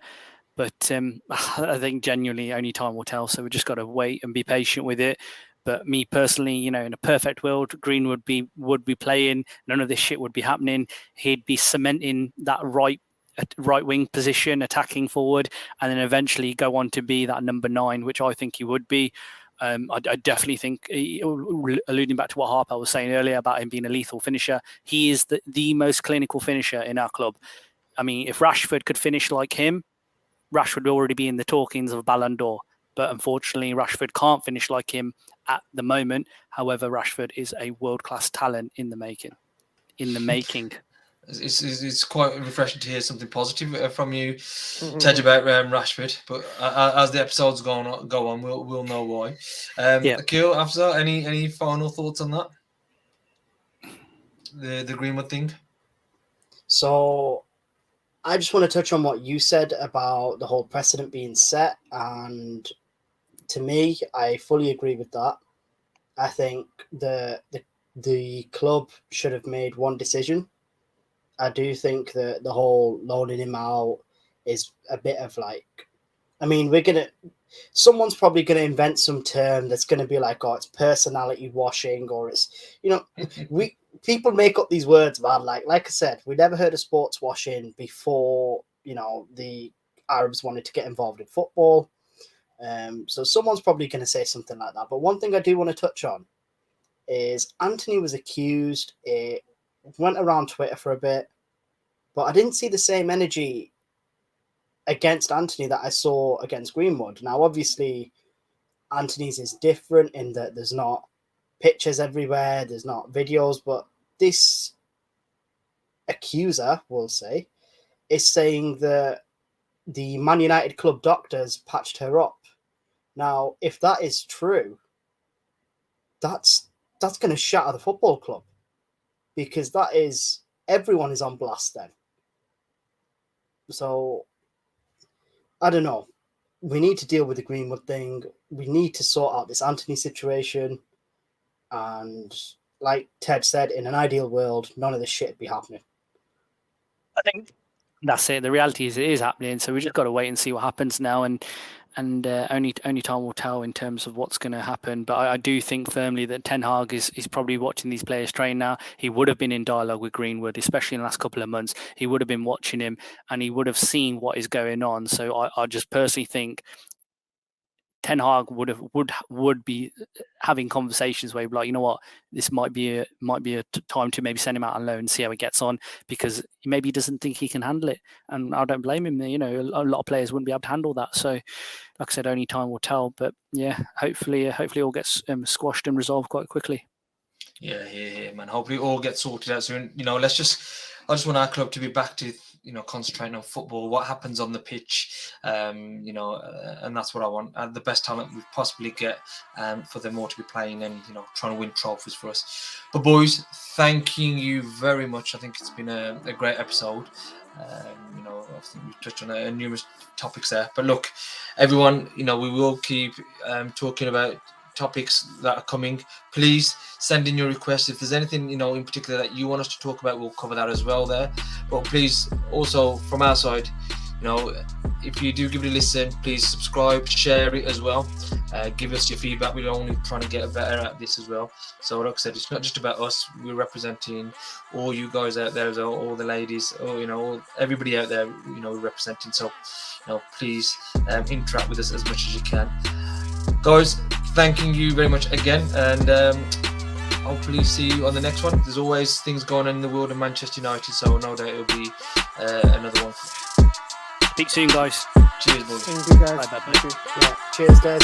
Speaker 2: But I think genuinely only time will tell. So we just got to wait and be patient with it. But me personally, in a perfect world, Green would be playing. None of this shit would be happening. He'd be cementing that right wing position, attacking forward, and then eventually go on to be that number 9, which I think he would be. I definitely think, alluding back to what Harper was saying earlier about him being a lethal finisher, he is the most clinical finisher in our club. I mean, if Rashford could finish like him, Rashford would already be in the talkings of a Ballon d'Or. But unfortunately, Rashford can't finish like him at the moment. However, Rashford is a world-class talent in the making.
Speaker 1: It's quite refreshing to hear something positive from you, Tej, about Rashford. But as the episodes go on, we'll know why. Akil, Afzal, any final thoughts on that? The Greenwood thing.
Speaker 4: So, I just want to touch on what you said about the whole precedent being set, and to me, I fully agree with that. I think the club should have made one decision. I do think that the whole loaning him out is a bit of like, I mean, someone's probably going to invent some term that's going to be like, oh, it's personality washing, or it's, people make up these words, man. Like I said, we never heard of sports washing before, the Arabs wanted to get involved in football. So someone's probably going to say something like that. But one thing I do want to touch on is Anthony was accused. It went around Twitter for a bit, but I didn't see the same energy against Anthony that I saw against Greenwood. Now, obviously, Anthony's is different in that there's not pictures everywhere, there's not videos, but this accuser, we'll say, is saying that the Man United club doctors patched her up. Now, if that is true, that's going to shatter the football club, because everyone is on blast then. So, I don't know. We need to deal with the Greenwood thing. We need to sort out this Anthony situation. And like Ted said, in an ideal world, none of this shit would be happening.
Speaker 2: I think that's it. The reality is it is happening. So we just got to wait and see what happens now. And only time will tell in terms of what's going to happen. But I do think firmly that Ten Hag is probably watching these players train now. He would have been in dialogue with Greenwood, especially in the last couple of months. He would have been watching him and he would have seen what is going on. So I just personally think Ten Hag would be having conversations where he'd be like, you know what, this might be a time to maybe send him out on loan and see how he gets on, because maybe he doesn't think he can handle it, and I don't blame him. A lot of players wouldn't be able to handle that. So, like I said, only time will tell. But yeah, hopefully all gets squashed and resolved quite quickly.
Speaker 1: Yeah, man. Hopefully, it all gets sorted out soon. I just want our club to be back to concentrating on football, what happens on the pitch, and that's what I want. The best talent we possibly get, for them all to be playing and trying to win trophies for us. But boys, thanking you very much. I think it's been a great episode. I think we've touched on numerous topics there. But look, everyone, we will keep talking about topics that are coming. Please send in your requests. If there's anything in particular that you want us to talk about, we'll cover that as well there. But please, also from our side, if you do give it a listen, please subscribe, share it as well. Give us your feedback. We're only trying to get better at this as well. So like I said, it's not just about us. We're representing all you guys out there as well, all the ladies, everybody out there, we're representing. So please interact with us as much as you can, guys. Thanking you very much again, and hopefully see you on the next one. There's always things going on in the world of Manchester United, so no doubt it'll be another one.
Speaker 2: Speak soon, guys.
Speaker 1: Cheers, boys.
Speaker 3: Thank you, guys.
Speaker 2: Bye.
Speaker 4: Yeah. Cheers, guys.